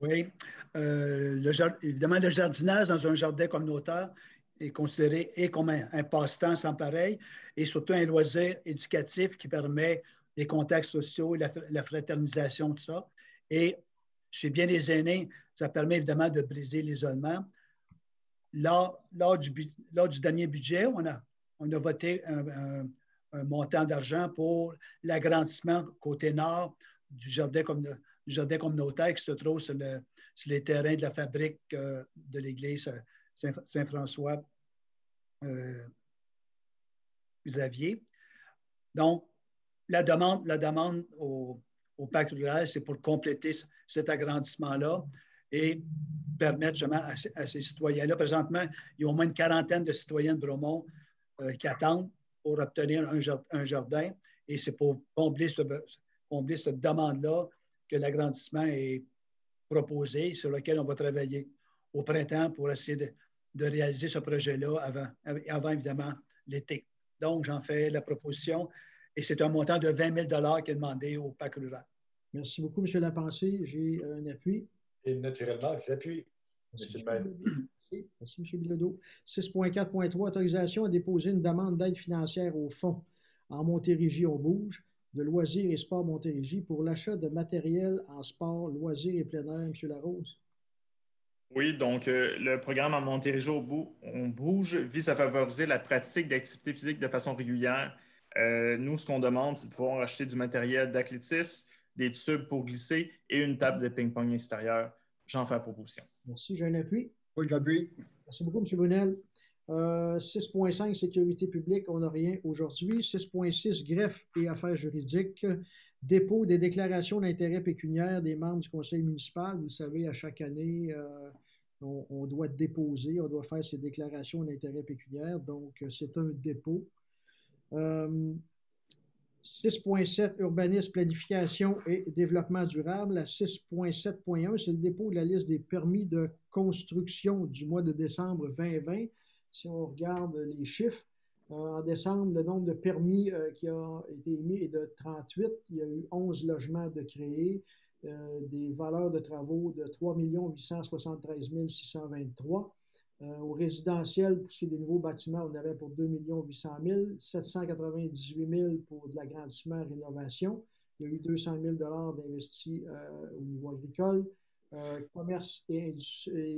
Oui. Évidemment, le jardinage dans un jardin communautaire est considéré comme un passe-temps sans pareil et surtout un loisir éducatif qui permet les contacts sociaux, la fraternisation, tout ça. Et chez bien des aînés, ça permet évidemment de briser l'isolement. Lors du dernier budget, on a voté un montant d'argent pour l'agrandissement côté nord du jardin communautaire qui se trouve sur les terrains de la fabrique de l'église Saint-François Xavier. Donc, la demande au Pacte rural, c'est pour compléter cet agrandissement-là et permettre justement à ces citoyens-là. Présentement, il y a au moins une quarantaine de citoyens de Bromont qui attendent pour obtenir un jardin et c'est pour combler cette demande-là que l'agrandissement est proposé, sur lequel on va travailler au printemps pour essayer de réaliser ce projet-là avant évidemment l'été. Donc, j'en fais la proposition et c'est un montant de 20 000 $ qui est demandé au Pacte rural. Merci beaucoup, M. Lapensée. J'ai un appui. Et naturellement, j'appuie, M. le maire. Merci, M. Bilodeau. 6.4.3, autorisation à déposer une demande d'aide financière au fonds en Montérégie, on bouge, de loisirs et sport Montérégie pour l'achat de matériel en sport, loisirs et plein air. M. Larose. Oui, donc le programme en Montérégie, on bouge vise à favoriser la pratique d'activités physiques de façon régulière. Nous, ce qu'on demande, c'est de pouvoir acheter du matériel d'athlétisme, des tubes pour glisser et une table de ping-pong extérieure. J'en fais la proposition. Merci, j'ai un appui. Oui, j'appuie. Merci beaucoup, M. Brunel. 6.5, sécurité publique, on n'a rien aujourd'hui. 6.6, greffe et affaires juridiques. Dépôt des déclarations d'intérêt pécuniaire des membres du conseil municipal. Vous le savez, à chaque année, on doit déposer, on doit faire ces déclarations d'intérêt pécuniaire. Donc, c'est un dépôt. 6.7, urbanisme, planification et développement durable. La 6.7.1, c'est le dépôt de la liste des permis de construction du mois de décembre 2020. Si on regarde les chiffres, en décembre, le nombre de permis qui a été émis est de 38. Il y a eu 11 logements de créés, des valeurs de travaux de 3 873 623. Au résidentiel, pour ce qui est des nouveaux bâtiments, on avait pour 2 800 000, 798 000 pour de l'agrandissement et rénovation. Il y a eu 200 000 d'investis au niveau agricole. Commerce et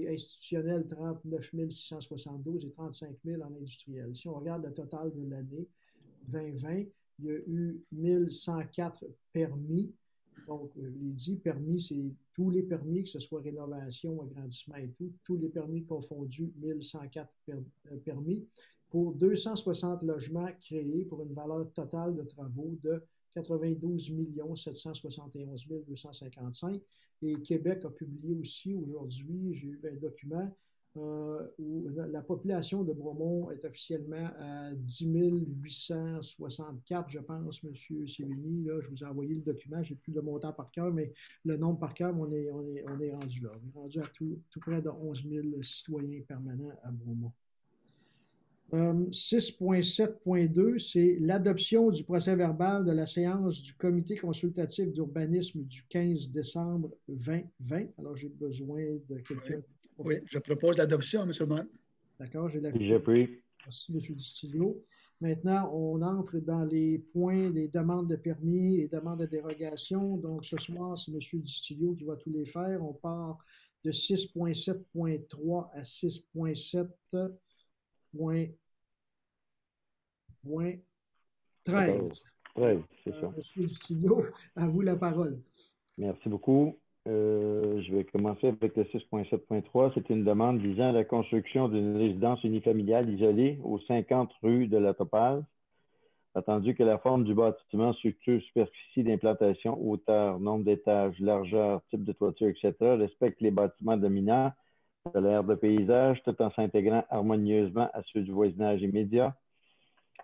institutionnel, 39 672 et 35 000 en industriel. Si on regarde le total de l'année 2020, il y a eu 1104 permis. Donc, je l'ai dit, permis, c'est tous les permis, que ce soit rénovation, agrandissement et tout, tous les permis confondus, 1104 permis, pour 260 logements créés pour une valeur totale de travaux de 92 771 255. Et Québec a publié aussi aujourd'hui, j'ai eu un document où la population de Bromont est officiellement à 10 864, je pense, M. Sévigny. Là, je vous ai envoyé le document, je n'ai plus le montant par cœur, mais le nombre par cœur, on est rendu là. On est rendu à tout près de 11 000 citoyens permanents à Bromont. 6.7.2, c'est l'adoption du procès-verbal de la séance du comité consultatif d'urbanisme du 15 décembre 2020. Alors, j'ai besoin de quelqu'un. Oui, je propose l'adoption, M. le maire. D'accord, j'ai la. J'appuie. Merci, M. Distilio. Maintenant, on entre dans les points des demandes de permis et demandes de dérogation. Donc, ce soir, c'est M. Distilio qui va tous les faire. On part de 6.7.3 à 6.7.13. 13, c'est ça. Monsieur Distilio, à vous la parole. Merci beaucoup. Je vais commencer avec le 6.7.3. C'est une demande visant à la construction d'une résidence unifamiliale isolée aux 50 rue de la Topaz. Attendu que la forme du bâtiment, structure, superficie d'implantation, hauteur, nombre d'étages, largeur, type de toiture, etc., respecte les bâtiments dominants de l'aire de paysage tout en s'intégrant harmonieusement à ceux du voisinage immédiat.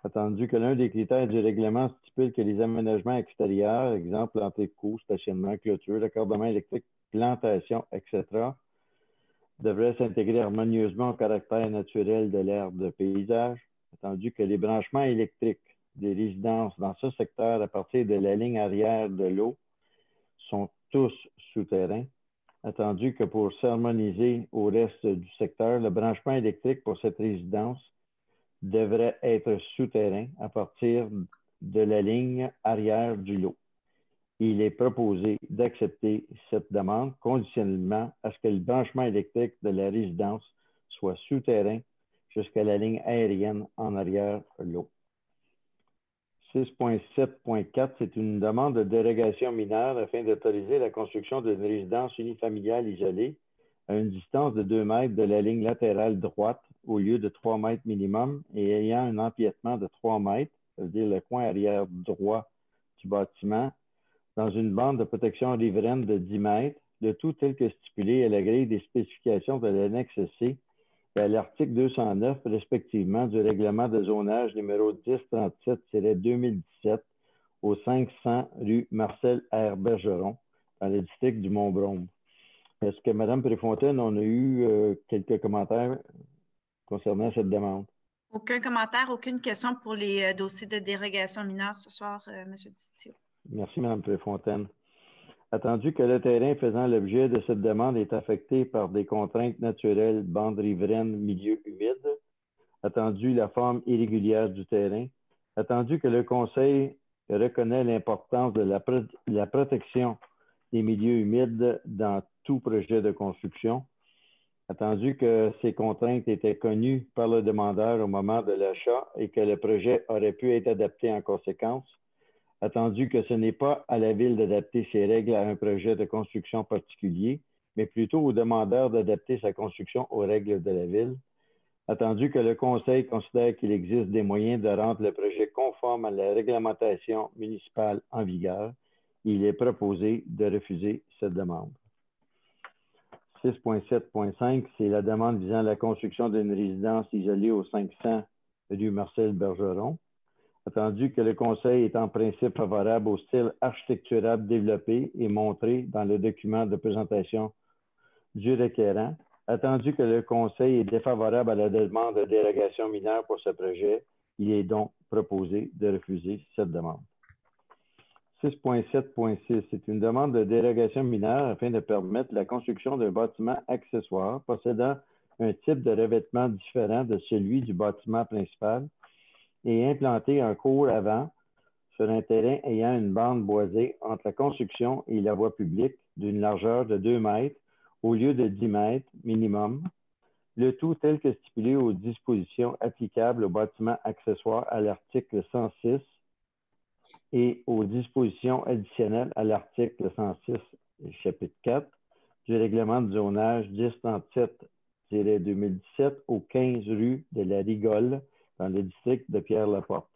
Attendu que l'un des critères du règlement stipule que les aménagements extérieurs, exemple antéco, stationnement, clôture, raccordement électrique, plantation, etc., devraient s'intégrer harmonieusement au caractère naturel de l'aire de paysage. Attendu que les branchements électriques des résidences dans ce secteur à partir de la ligne arrière de l'eau sont tous souterrains. Attendu que pour s'harmoniser au reste du secteur, le branchement électrique pour cette résidence devrait être souterrain à partir de la ligne arrière du lot. Il est proposé d'accepter cette demande conditionnellement à ce que le branchement électrique de la résidence soit souterrain jusqu'à la ligne aérienne en arrière lot. 6.7.4, c'est une demande de dérogation mineure afin d'autoriser la construction d'une résidence unifamiliale isolée à une distance de 2 mètres de la ligne latérale droite au lieu de 3 mètres minimum et ayant un empiètement de 3 mètres, c'est-à-dire le coin arrière droit du bâtiment, dans une bande de protection riveraine de 10 mètres, le tout tel que stipulé à la grille des spécifications de l'annexe C et à l'article 209, respectivement, du règlement de zonage numéro 1037-2017 au 500 rue Marcel R. Bergeron, dans le district du Mont-Brome. Est-ce que Mme Préfontaine, on a eu quelques commentaires concernant cette demande? Aucun commentaire, aucune question pour les dossiers de dérogation mineure ce soir, M. Distilio. Merci, Mme Préfontaine. Attendu que le terrain faisant l'objet de cette demande est affecté par des contraintes naturelles, bande riveraine, milieu humide, attendu la forme irrégulière du terrain, attendu que le Conseil reconnaît l'importance de la protection des milieux humides dans tout projet de construction, attendu que ces contraintes étaient connues par le demandeur au moment de l'achat et que le projet aurait pu être adapté en conséquence, attendu que ce n'est pas à la Ville d'adapter ses règles à un projet de construction particulier, mais plutôt au demandeur d'adapter sa construction aux règles de la Ville, attendu que le Conseil considère qu'il existe des moyens de rendre le projet conforme à la réglementation municipale en vigueur, il est proposé de refuser cette demande. 6.7.5, c'est la demande visant à la construction d'une résidence isolée au 500 rue Marcel Bergeron. Attendu que le Conseil est en principe favorable au style architectural développé et montré dans le document de présentation du requérant. Attendu que le Conseil est défavorable à la demande de dérogation mineure pour ce projet, il est donc proposé de refuser cette demande. 6.7.6, c'est une demande de dérogation mineure afin de permettre la construction d'un bâtiment accessoire possédant un type de revêtement différent de celui du bâtiment principal et implanter un cours avant sur un terrain ayant une bande boisée entre la construction et la voie publique d'une largeur de 2 mètres au lieu de 10 mètres minimum, le tout tel que stipulé aux dispositions applicables aux bâtiments accessoires à l'article 106 et aux dispositions additionnelles à l'article 106, chapitre 4 du règlement de zonage 1037-2017 au 15 rue de la Rigole dans le district de Pierre-Laporte.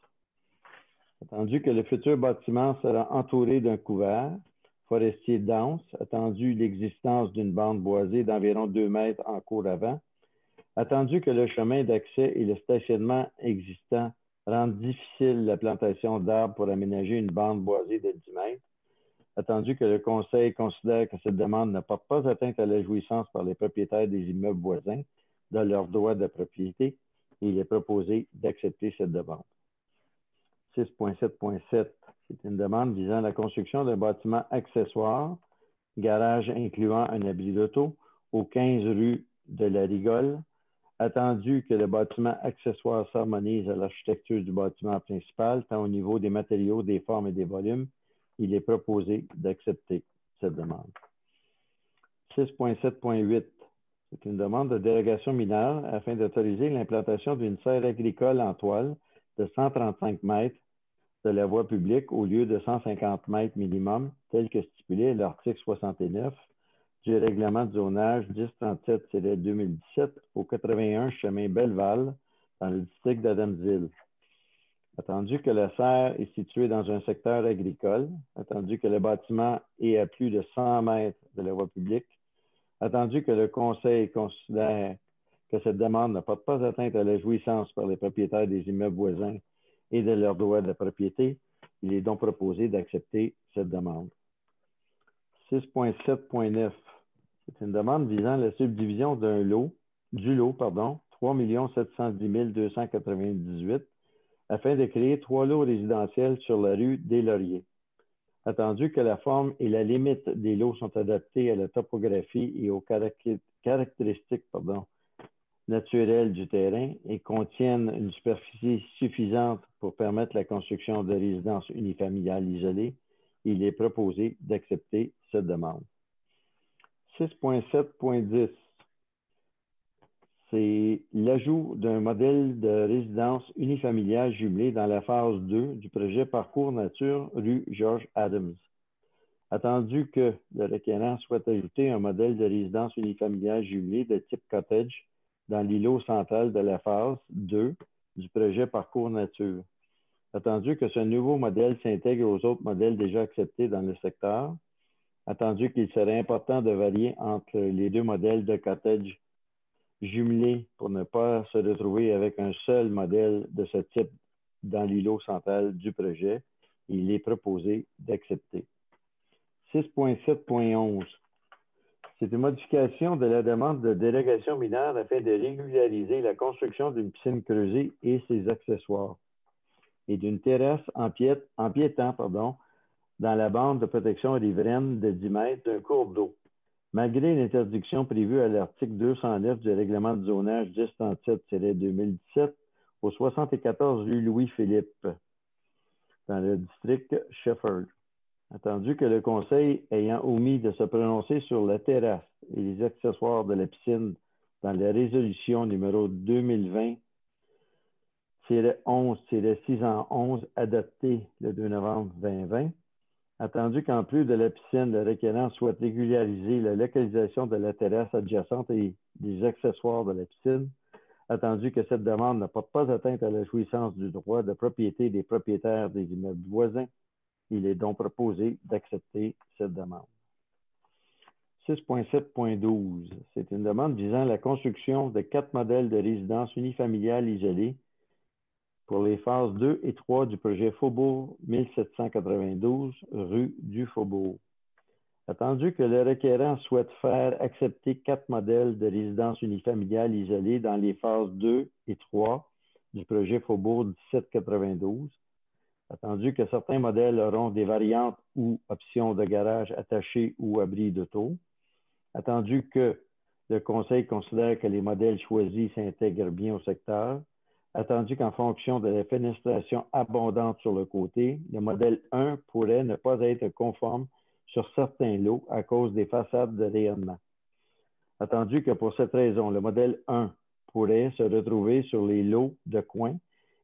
Attendu que le futur bâtiment sera entouré d'un couvert forestier dense, attendu l'existence d'une bande boisée d'environ 2 mètres en cours avant, attendu que le chemin d'accès et le stationnement existant rendent difficile la plantation d'arbres pour aménager une bande boisée de 10 mètres, attendu que le Conseil considère que cette demande ne porte pas atteinte à la jouissance par les propriétaires des immeubles voisins de leurs droits de propriété, il est proposé d'accepter cette demande. 6.7.7, c'est une demande visant la construction d'un bâtiment accessoire, garage incluant un abri d'auto, au 15 rue de la Rigole, attendu que le bâtiment accessoire s'harmonise à l'architecture du bâtiment principal, tant au niveau des matériaux, des formes et des volumes, il est proposé d'accepter cette demande. 6.7.8, c'est une demande de dérogation mineure afin d'autoriser l'implantation d'une serre agricole en toile de 135 mètres de la voie publique au lieu de 150 mètres minimum, tel que stipulé à l'article 69 du règlement de zonage 1037-2017 au 81 chemin Belleval dans le district d'Adamsville. Attendu que la serre est située dans un secteur agricole, attendu que le bâtiment est à plus de 100 mètres de la voie publique, attendu que le Conseil considère que cette demande ne porte pas atteinte à la jouissance par les propriétaires des immeubles voisins et de leurs droits de propriété, il est donc proposé d'accepter cette demande. 6.7.9, c'est une demande visant la subdivision du lot, 3 710 298, afin de créer 3 lots résidentiels sur la rue des Lauriers. Attendu que la forme et la limite des lots sont adaptées à la topographie et aux caractéristiques naturelles du terrain et contiennent une superficie suffisante pour permettre la construction de résidences unifamiliales isolées, il est proposé d'accepter cette demande. 6.7.10, c'est l'ajout d'un modèle de résidence unifamiliale jumelée dans la phase 2 du projet Parcours Nature rue George Adams. Attendu que le requérant souhaite ajouter un modèle de résidence unifamiliale jumelée de type cottage dans l'îlot central de la phase 2 du projet Parcours Nature. Attendu que ce nouveau modèle s'intègre aux autres modèles déjà acceptés dans le secteur, attendu qu'il serait important de varier entre les 2 modèles de cottage jumelés pour ne pas se retrouver avec un seul modèle de ce type dans l'îlot central du projet, il est proposé d'accepter. 6.7.11, c'est une modification de la demande de dérogation mineure afin de régulariser la construction d'une piscine creusée et ses accessoires et d'une terrasse empiétant dans la bande de protection riveraine de 10 mètres d'un cours d'eau, malgré l'interdiction prévue à l'article 209 du règlement de zonage 1037-2017 au 74 rue Louis-Philippe, dans le district Shefford. Attendu que le Conseil ayant omis de se prononcer sur la terrasse et les accessoires de la piscine dans la résolution numéro 2020-11-611 adoptée le 2 novembre 2020, attendu qu'en plus de la piscine, le requérant souhaite régulariser la localisation de la terrasse adjacente et des accessoires de la piscine, attendu que cette demande ne porte pas atteinte à la jouissance du droit de propriété des propriétaires des immeubles voisins, il est donc proposé d'accepter cette demande. 6.7.12, c'est une demande visant la construction de 4 modèles de résidences unifamiliales isolées pour les phases 2 et 3 du projet Faubourg 1792, rue du Faubourg. Attendu que le requérant souhaite faire accepter 4 modèles de résidence unifamiliale isolée dans les phases 2 et 3 du projet Faubourg 1792, attendu que certains modèles auront des variantes ou options de garage attaché ou abri d'auto, attendu que le Conseil considère que les modèles choisis s'intègrent bien au secteur, attendu qu'en fonction de la fenestration abondante sur le côté, le modèle 1 pourrait ne pas être conforme sur certains lots à cause des façades de rayonnement. Attendu que pour cette raison, le modèle 1 pourrait se retrouver sur les lots de coin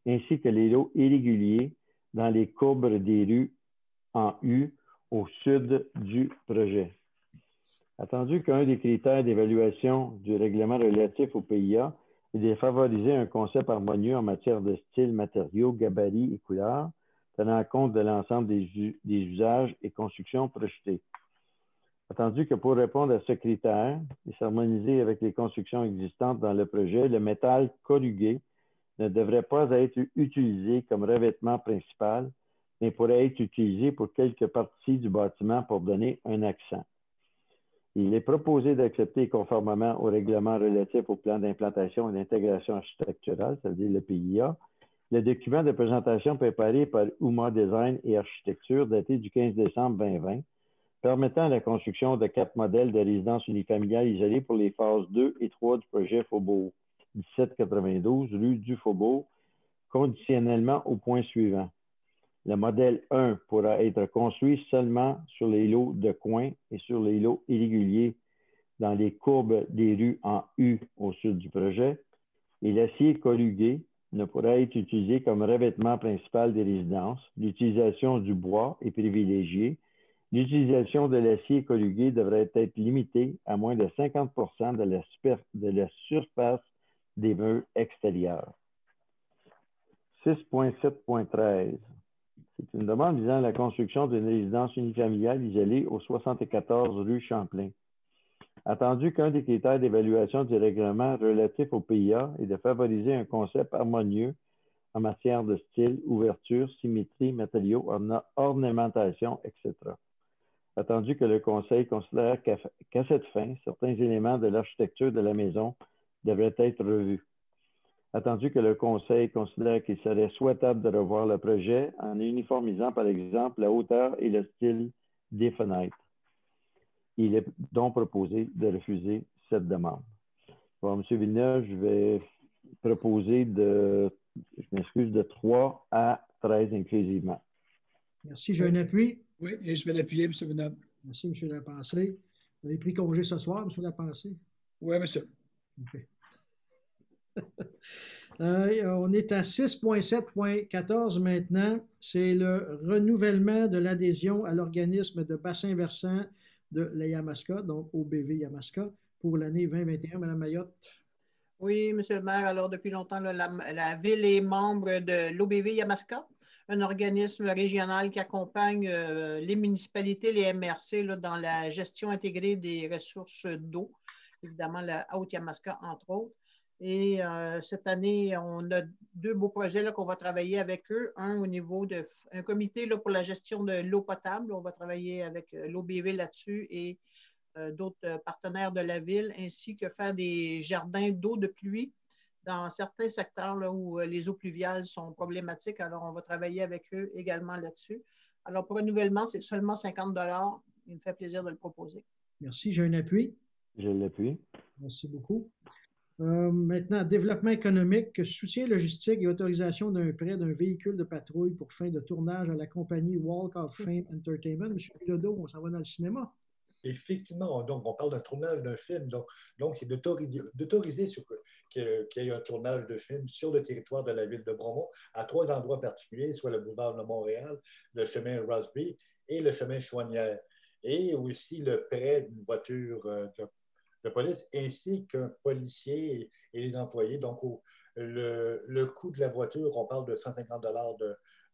ainsi que les lots irréguliers dans les courbes des rues en U au sud du projet. Attendu qu'un des critères d'évaluation du règlement relatif au PIA est de favoriser un concept harmonieux en matière de style, matériaux, gabarits et couleurs, tenant compte de l'ensemble des usages et constructions projetées. Attendu que pour répondre à ce critère et s'harmoniser avec les constructions existantes dans le projet, le métal corrugué ne devrait pas être utilisé comme revêtement principal, mais pourrait être utilisé pour quelques parties du bâtiment pour donner un accent. Il est proposé d'accepter conformément au règlement relatif au plan d'implantation et d'intégration architecturale, c'est-à-dire le PIA, le document de présentation préparé par UMA Design et Architecture daté du 15 décembre 2020, permettant la construction de 4 modèles de résidences unifamiliales isolées pour les phases 2 et 3 du projet Faubourg 1792, rue du Faubourg, conditionnellement au point suivant. Le modèle 1 pourra être construit seulement sur les lots de coin et sur les lots irréguliers dans les courbes des rues en U au sud du projet, et l'acier corrugué ne pourra être utilisé comme revêtement principal des résidences. L'utilisation du bois est privilégiée. L'utilisation de l'acier corrugué devrait être limitée à moins de 50 de la surface des murs extérieurs. 6.7.13. C'est une demande visant à la construction d'une résidence unifamiliale isolée au 74 rue Champlain. Attendu qu'un des critères d'évaluation du règlement relatif au PIA est de favoriser un concept harmonieux en matière de style, ouverture, symétrie, matériaux, ornementation, etc. Attendu que le Conseil considère qu'à cette fin, certains éléments de l'architecture de la maison devraient être revus. Attendu que le Conseil considère qu'il serait souhaitable de revoir le projet en uniformisant, par exemple, la hauteur et le style des fenêtres. Il est donc proposé de refuser cette demande. Bon, M. Villeneuve, je vais proposer de 3 à 13 inclusivement. Merci, j'ai un appui. Oui, et je vais l'appuyer, M. Villeneuve. Merci, M. Lapensée. Vous avez pris congé ce soir, M. Lapensée? Oui, monsieur. OK. On est à 6.7.14 maintenant. C'est le renouvellement de l'adhésion à l'organisme de bassin versant de la Yamaska, donc OBV Yamaska, pour l'année 2021. Madame Mayotte. Oui, M. le maire. Alors, depuis longtemps, la Ville est membre de l'OBV Yamaska, un organisme régional qui accompagne les municipalités, les MRC, là, dans la gestion intégrée des ressources d'eau, évidemment la Haute-Yamaska, entre autres. Et cette année, on a 2 beaux projets qu'on va travailler avec eux. Un au niveau d'un comité là, pour la gestion de l'eau potable. On va travailler avec l'OBV là-dessus et d'autres partenaires de la ville, ainsi que faire des jardins d'eau de pluie dans certains secteurs là, où les eaux pluviales sont problématiques. Alors, on va travailler avec eux également là-dessus. Alors, pour renouvellement, c'est seulement 50 $. Il me fait plaisir de le proposer. Merci. J'ai un appui. Je l'appuie. Merci beaucoup. Maintenant, développement économique, soutien logistique et autorisation d'un prêt d'un véhicule de patrouille pour fin de tournage à la compagnie Walk of Fame Entertainment. M. Bilodeau, on s'en va dans le cinéma. Effectivement, donc on parle d'un tournage d'un film, donc c'est d'autoriser qu'il y ait un tournage de film sur le territoire de la ville de Bromont à 3 endroits particuliers, soit le boulevard de Montréal, le chemin Rosby et le chemin Chouanière. Et aussi le prêt d'une voiture de police ainsi qu'un policier et les employés. Donc, le coût de la voiture, on parle de 150 $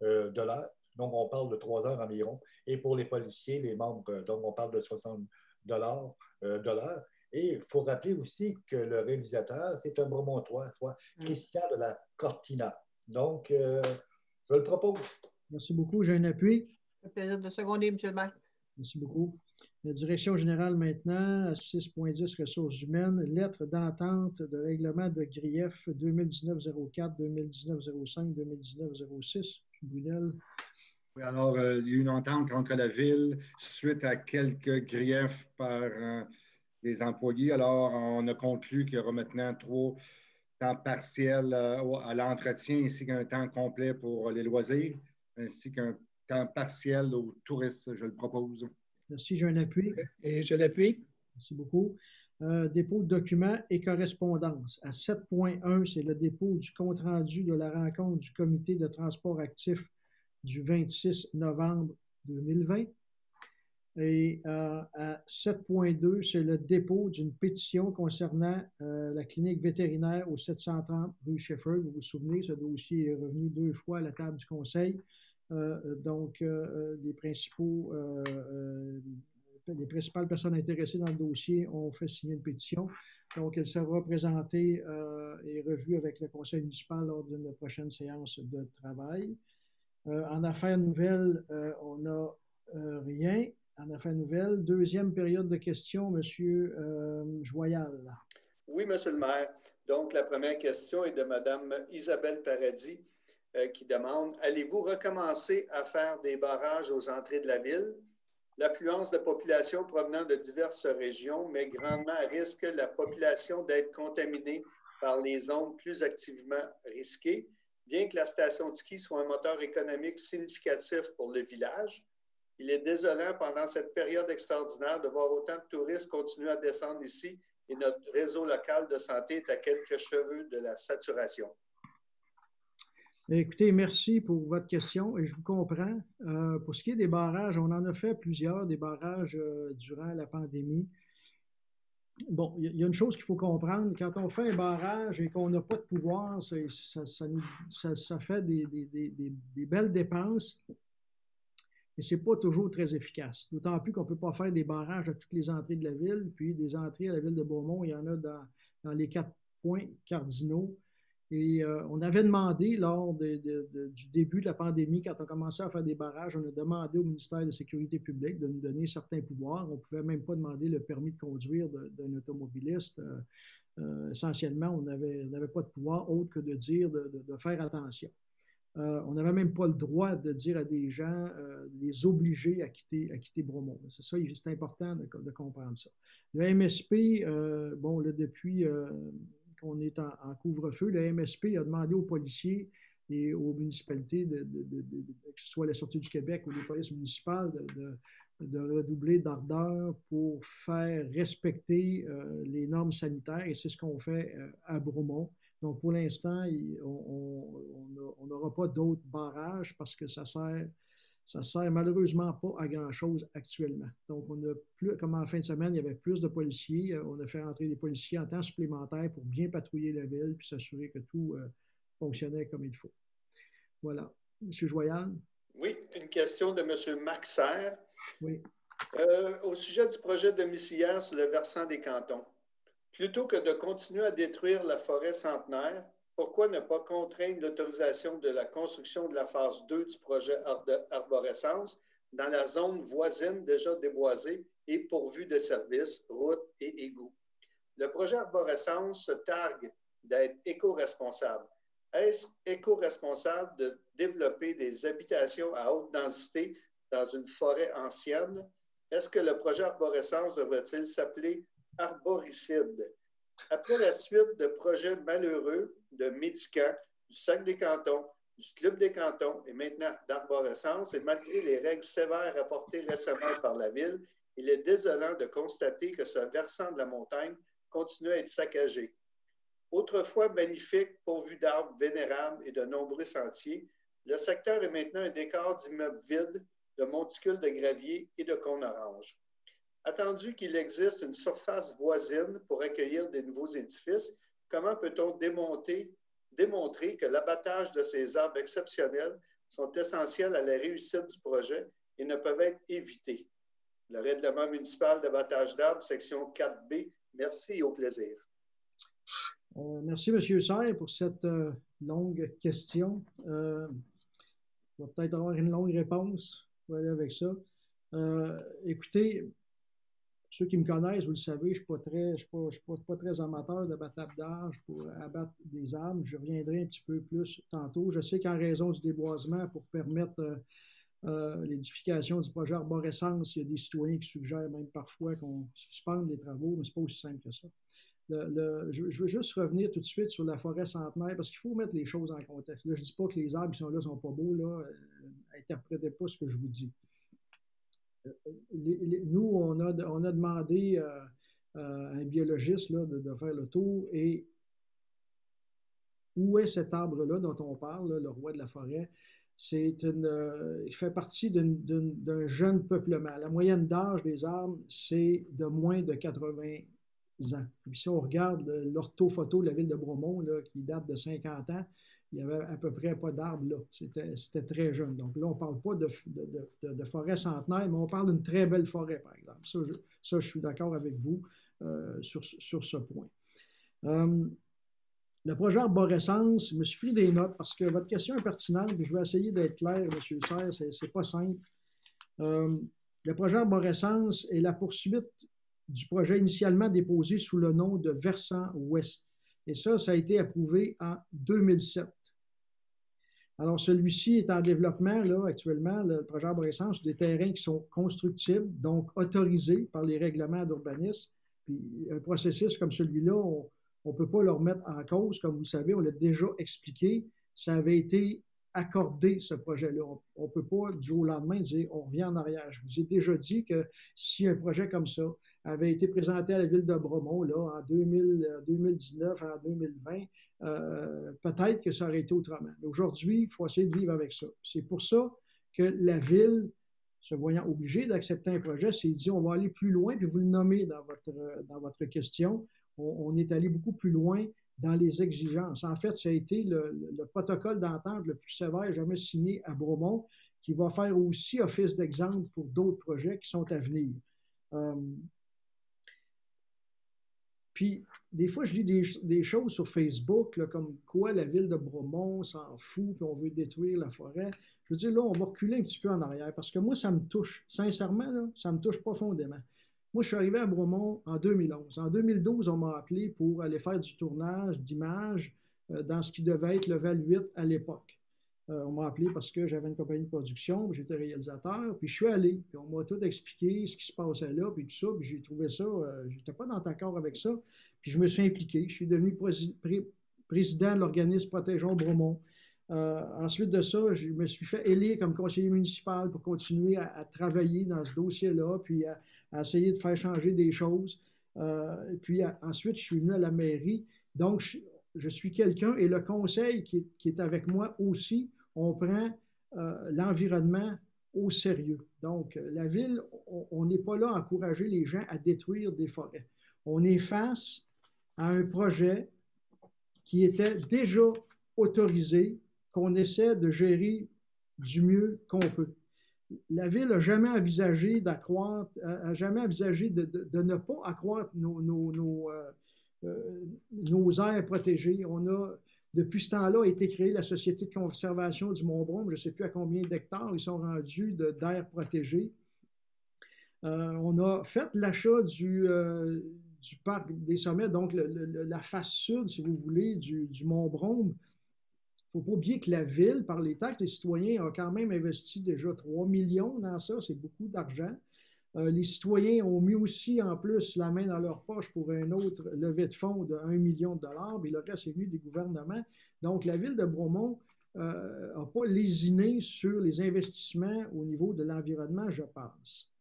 de l'heure. Donc, on parle de 3 heures environ. Et pour les policiers, les membres, donc on parle de 60 $ de l'heure. Et il faut rappeler aussi que le réalisateur, c'est un Bromontois, soit Christian de la Cortina. Donc, je le propose. Merci beaucoup. J'ai un appui. Ça fait plaisir de seconder, M. le maire. Merci beaucoup. La direction générale maintenant, 6.10 ressources humaines, lettre d'entente de règlement de grief 2019-04, 2019-05, 2019-06. Brunel. Oui, alors, il y a eu une entente entre la Ville suite à quelques griefs par les employés. Alors, on a conclu qu'il y aura maintenant 3 temps partiels à l'entretien ainsi qu'un temps complet pour les loisirs, ainsi qu'un temps partiel aux touristes. Je le propose. Merci, j'ai un appui. Et je l'appuie. Merci beaucoup. Dépôt de documents et correspondance. À 7.1, c'est le dépôt du compte-rendu de la rencontre du comité de transport actif du 26 novembre 2020. Et à 7.2, c'est le dépôt d'une pétition concernant la clinique vétérinaire au 730 rue Sheffer. Vous vous souvenez, ce dossier est revenu 2 fois à la table du conseil. Les principales personnes intéressées dans le dossier ont fait signer une pétition. Donc, elle sera présentée et revue avec le conseil municipal lors d'une prochaine séance de travail. En affaires nouvelles, on n'a rien. En affaires nouvelles, deuxième période de questions, M. Joyal. Oui, M. le maire. Donc, la première question est de Mme Isabelle Paradis qui demande « Allez-vous recommencer à faire des barrages aux entrées de la ville? L'affluence de population provenant de diverses régions met grandement à risque la population d'être contaminée par les zones plus activement risquées. Bien que la station de ski soit un moteur économique significatif pour le village, il est désolant pendant cette période extraordinaire de voir autant de touristes continuer à descendre ici et notre réseau local de santé est à quelques cheveux de la saturation. » Écoutez, merci pour votre question et je vous comprends. Pour ce qui est des barrages, on en a fait plusieurs, des barrages durant la pandémie. Bon, il y a une chose qu'il faut comprendre, quand on fait un barrage et qu'on n'a pas de pouvoir, ça fait des belles dépenses et ce n'est pas toujours très efficace. D'autant plus qu'on ne peut pas faire des barrages à toutes les entrées de la ville, puis des entrées à la ville de Beaumont, il y en a dans les 4 points cardinaux. Et on avait demandé lors du début de la pandémie, quand on commençait à faire des barrages, on a demandé au ministère de la Sécurité publique de nous donner certains pouvoirs. On ne pouvait même pas demander le permis de conduire d'un automobiliste. Essentiellement, on n'avait pas de pouvoir autre que de dire de faire attention. On n'avait même pas le droit de dire à des gens, les obliger à quitter Bromont. C'est ça, c'est important de comprendre ça. Le MSP, depuis qu'on est en couvre-feu, le MSP a demandé aux policiers et aux municipalités, que ce soit la Sûreté du Québec ou les polices municipales, de redoubler d'ardeur pour faire respecter les normes sanitaires. Et c'est ce qu'on fait à Bromont. Donc, pour l'instant, on n'aura pas d'autres barrages parce que ça sert malheureusement pas à grand-chose actuellement. Donc, comme en fin de semaine, il y avait plus de policiers. On a fait entrer des policiers en temps supplémentaire pour bien patrouiller la ville puis s'assurer que tout fonctionnait comme il faut. Voilà. M. Joyal? Oui, une question de M. Maxer. Oui. Au sujet du projet domiciliaire sur le versant des cantons. Plutôt que de continuer à détruire la forêt centenaire, pourquoi ne pas contraindre l'autorisation de la construction de la phase 2 du projet d'arborescence dans la zone voisine déjà déboisée et pourvue de services, routes et égouts? Le projet arborescence se targue d'être éco-responsable. Est-ce éco-responsable de développer des habitations à haute densité dans une forêt ancienne? Est-ce que le projet arborescence devrait-il s'appeler arboricide? Après la suite de projets malheureux de Médicamps, du Sac des cantons, du Club des cantons et maintenant d'arborescence, et malgré les règles sévères apportées récemment par la Ville, il est désolant de constater que ce versant de la montagne continue à être saccagé. Autrefois magnifique, pourvu d'arbres vénérables et de nombreux sentiers, le secteur est maintenant un décor d'immeubles vides, de monticules de gravier et de cônes oranges. Attendu qu'il existe une surface voisine pour accueillir de nouveaux édifices, comment peut-on démontrer que l'abattage de ces arbres exceptionnels sont essentiels à la réussite du projet et ne peuvent être évités? Le règlement municipal d'abattage d'arbres, section 4B. Merci et au plaisir. Merci, M. Serre, pour cette longue question. On va peut-être avoir une longue réponse. On va aller avec ça. Écoutez, ceux qui me connaissent, vous le savez, je ne suis pas très amateur de battage d'âge pour abattre des arbres. Je reviendrai un petit peu plus tantôt. Je sais qu'en raison du déboisement, pour permettre l'édification du projet arborescence, il y a des citoyens qui suggèrent même parfois qu'on suspende les travaux, mais ce n'est pas aussi simple que ça. Je veux juste revenir tout de suite sur la forêt centenaire parce qu'il faut mettre les choses en contexte. Là, je ne dis pas que les arbres qui sont là ne sont pas beaux. Interprétez pas ce que je vous dis. Nous, on a demandé à un biologiste là, de faire le tour. Et où est cet arbre-là dont on parle, là, le roi de la forêt? Il fait partie d'un jeune peuplement. La moyenne d'âge des arbres, c'est de moins de 80 ans. Puis si on regarde l'orthophoto de la ville de Bromont, là, qui date de 50 ans, il n'y avait à peu près pas d'arbres là. C'était très jeune. Donc là, on ne parle pas de forêt centenaire, mais on parle d'une très belle forêt, par exemple. Ça, je suis d'accord avec vous sur ce point. Le projet arborescence, je me suis pris des notes parce que votre question est pertinente, et je vais essayer d'être clair, M. Serre, ce n'est pas simple. Le projet arborescence est la poursuite du projet initialement déposé sous le nom de Versant Ouest. Et ça a été approuvé en 2007. Alors, celui-ci est en développement là, actuellement, le projet arborescence, sur des terrains qui sont constructibles, donc autorisés par les règlements d'urbanisme. Puis, un processus comme celui-là, on ne peut pas le remettre en cause. Comme vous le savez, on l'a déjà expliqué. Ça avait été accordé, ce projet-là. On ne peut pas, du jour au lendemain, dire on revient en arrière. Je vous ai déjà dit que si un projet comme ça avait été présenté à la ville de Bromont là, en 2019, en 2020, peut-être que ça aurait été autrement. Aujourd'hui, il faut essayer de vivre avec ça. C'est pour ça que la ville, se voyant obligée d'accepter un projet, s'est dit on va aller plus loin, puis vous le nommez dans votre question. On est allé beaucoup plus loin dans les exigences. En fait, ça a été le protocole d'entente le plus sévère jamais signé à Bromont, qui va faire aussi office d'exemple pour d'autres projets qui sont à venir. Puis, des fois, je lis des choses sur Facebook, là, comme quoi la ville de Bromont s'en fout, puis on veut détruire la forêt. Je veux dire, là, on va reculer un petit peu en arrière, parce que moi, ça me touche. Sincèrement, là, ça me touche profondément. Moi, je suis arrivé à Bromont en 2011. En 2012, on m'a appelé pour aller faire du tournage d'images dans ce qui devait être le Val 8 à l'époque. On m'a appelé parce que j'avais une compagnie de production, puis j'étais réalisateur, puis je suis allé, puis on m'a tout expliqué ce qui se passait là, puis tout ça, puis j'ai trouvé ça, je n'étais pas d'accord avec ça, puis je me suis impliqué. Je suis devenu président de l'organisme Protégeons Bromont. Ensuite de ça, je me suis fait élire comme conseiller municipal pour continuer à travailler dans ce dossier-là, puis à essayer de faire changer des choses. Puis ensuite, je suis venu à la mairie. Donc, je suis quelqu'un, et le conseil qui est avec moi aussi, on prend l'environnement au sérieux. Donc, la ville, on n'est pas là à encourager les gens à détruire des forêts. On est face à un projet qui était déjà autorisé, qu'on essaie de gérer du mieux qu'on peut. La ville n'a jamais envisagé d'accroître, n'a jamais envisagé de ne pas accroître nos aires protégées. On a, depuis ce temps-là, a été créée la Société de conservation du Mont-Brome. Je ne sais plus à combien d'hectares ils sont rendus d'aires protégées. On a fait l'achat du parc des sommets, donc la face sud, si vous voulez, du Mont-Brome. Il ne faut pas oublier que la ville, par les taxes des citoyens, a quand même investi déjà 3 millions dans ça. C'est beaucoup d'argent. Les citoyens ont mis aussi, en plus, la main dans leur poche pour un autre levée de fonds de 1 million de dollars, mais le reste est venu des gouvernements. Donc, la ville de Bromont n'a pas lésiné sur les investissements au niveau de l'environnement, je pense.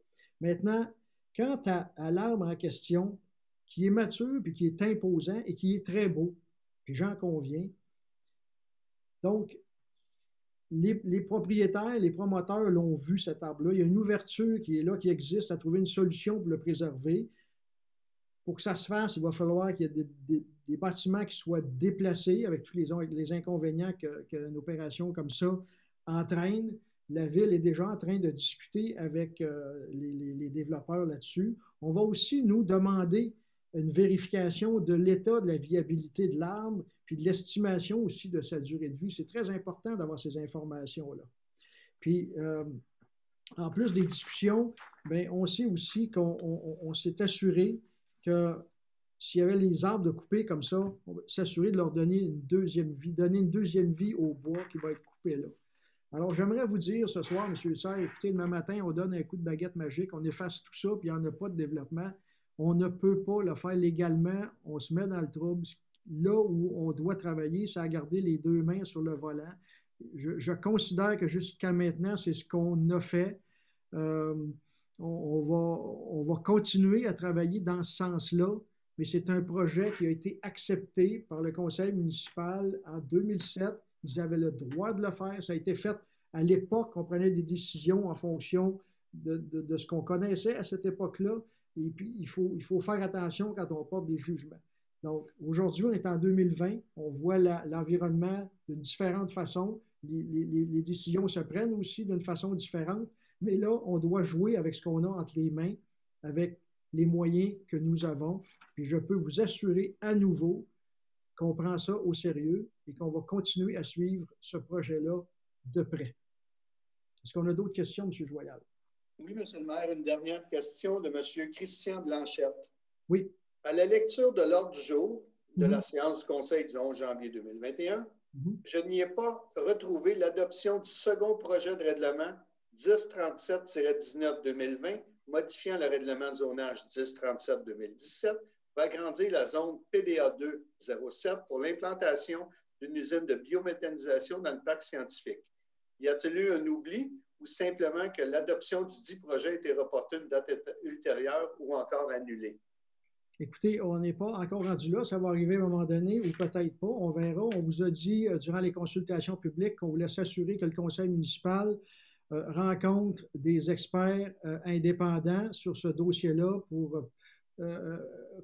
Maintenant, quant à l'arbre en question, qui est mature, puis qui est imposant et qui est très beau, puis j'en conviens. Donc, les propriétaires, les promoteurs l'ont vu, cet arbre-là. Il y a une ouverture qui est là, qui existe, à trouver une solution pour le préserver. Pour que ça se fasse, il va falloir qu'il y ait des bâtiments qui soient déplacés avec tous les inconvénients qu'une opération comme ça entraîne. La ville est déjà en train de discuter avec les développeurs là-dessus. On va aussi nous demander une vérification de l'état de la viabilité de l'arbre, puis de l'estimation aussi de sa durée de vie. C'est très important d'avoir ces informations-là. Puis, en plus des discussions, bien, on sait aussi qu'on s'est assuré que s'il y avait les arbres de couper comme ça, on va s'assurer de leur donner une deuxième vie au bois qui va être coupé là. Alors, j'aimerais vous dire ce soir, M. Hussard, écoutez, demain matin, on donne un coup de baguette magique, on efface tout ça, puis il n'y en a pas de développement. On ne peut pas le faire légalement, on se met dans le trouble. Là où on doit travailler, c'est à garder les deux mains sur le volant. Je considère que jusqu'à maintenant, c'est ce qu'on a fait. On va continuer à travailler dans ce sens-là, mais c'est un projet qui a été accepté par le conseil municipal en 2007. Ils avaient le droit de le faire. Ça a été fait à l'époque. On prenait des décisions en fonction de ce qu'on connaissait à cette époque-là. Et puis, il faut faire attention quand on porte des jugements. Donc, aujourd'hui, on est en 2020. On voit l'environnement d'une différente façon. Les décisions se prennent aussi d'une façon différente. Mais là, on doit jouer avec ce qu'on a entre les mains, avec les moyens que nous avons. Puis je peux vous assurer à nouveau qu'on prend ça au sérieux et qu'on va continuer à suivre ce projet-là de près. Est-ce qu'on a d'autres questions, M. Joyal? Oui, M. le maire, une dernière question de M. Christian Blanchette. Oui. À la lecture de l'ordre du jour de la séance du Conseil du 11 janvier 2021, je n'y ai pas retrouvé l'adoption du second projet de règlement 1037-19-2020, modifiant le règlement de zonage 1037-2017 pour agrandir la zone PDA 2-07 pour l'implantation d'une usine de biométhanisation dans le parc scientifique. Y a-t-il eu un oubli ou simplement que l'adoption du dit projet a été reportée à une date ultérieure ou encore annulée? Écoutez, on n'est pas encore rendu là. Ça va arriver à un moment donné ou peut-être pas. On verra. On vous a dit durant les consultations publiques qu'on voulait s'assurer que le conseil municipal rencontre des experts indépendants sur ce dossier-là pour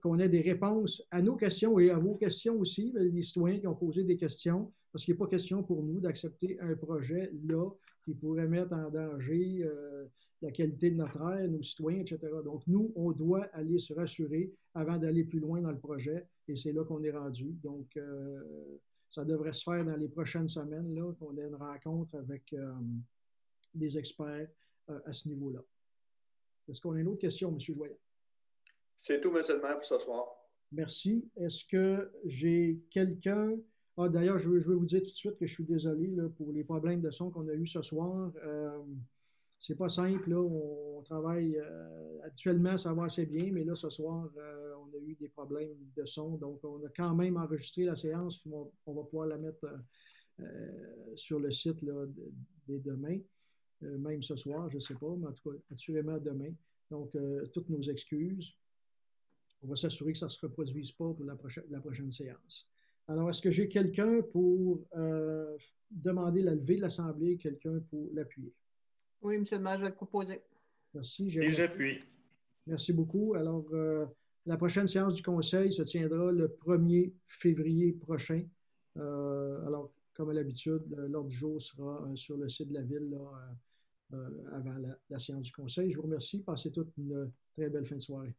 qu'on ait des réponses à nos questions et à vos questions aussi, les citoyens qui ont posé des questions, parce qu'il n'est pas question pour nous d'accepter un projet là qui pourrait mettre en danger la qualité de notre air, nos citoyens, etc. Donc, nous, on doit aller se rassurer avant d'aller plus loin dans le projet et c'est là qu'on est rendu. Donc, ça devrait se faire dans les prochaines semaines, là, qu'on ait une rencontre avec des experts à ce niveau-là. Est-ce qu'on a une autre question, M. Joyal? C'est tout, M. le maire, pour ce soir. Merci. Est-ce que j'ai quelqu'un... Ah, d'ailleurs, je veux vous dire tout de suite que je suis désolé là, pour les problèmes de son qu'on a eu ce soir. C'est pas simple, là. On travaille habituellement, ça va assez bien, mais là, ce soir, on a eu des problèmes de son. Donc, on a quand même enregistré la séance, puis on va pouvoir la mettre sur le site là, dès demain. Même ce soir, je ne sais pas, mais en tout cas, assurément demain. Donc, toutes nos excuses. On va s'assurer que ça ne se reproduise pas pour la prochaine séance. Alors, est-ce que j'ai quelqu'un pour demander la levée de l'Assemblée, quelqu'un pour l'appuyer? Oui, M. le maire, je vais le proposer. Merci. Et j'appuie. Merci beaucoup. Alors, la prochaine séance du Conseil se tiendra le 1er février prochain. Alors, comme à l'habitude, l'ordre du jour sera sur le site de la Ville là, avant la séance du Conseil. Je vous remercie. Passez toute une très belle fin de soirée.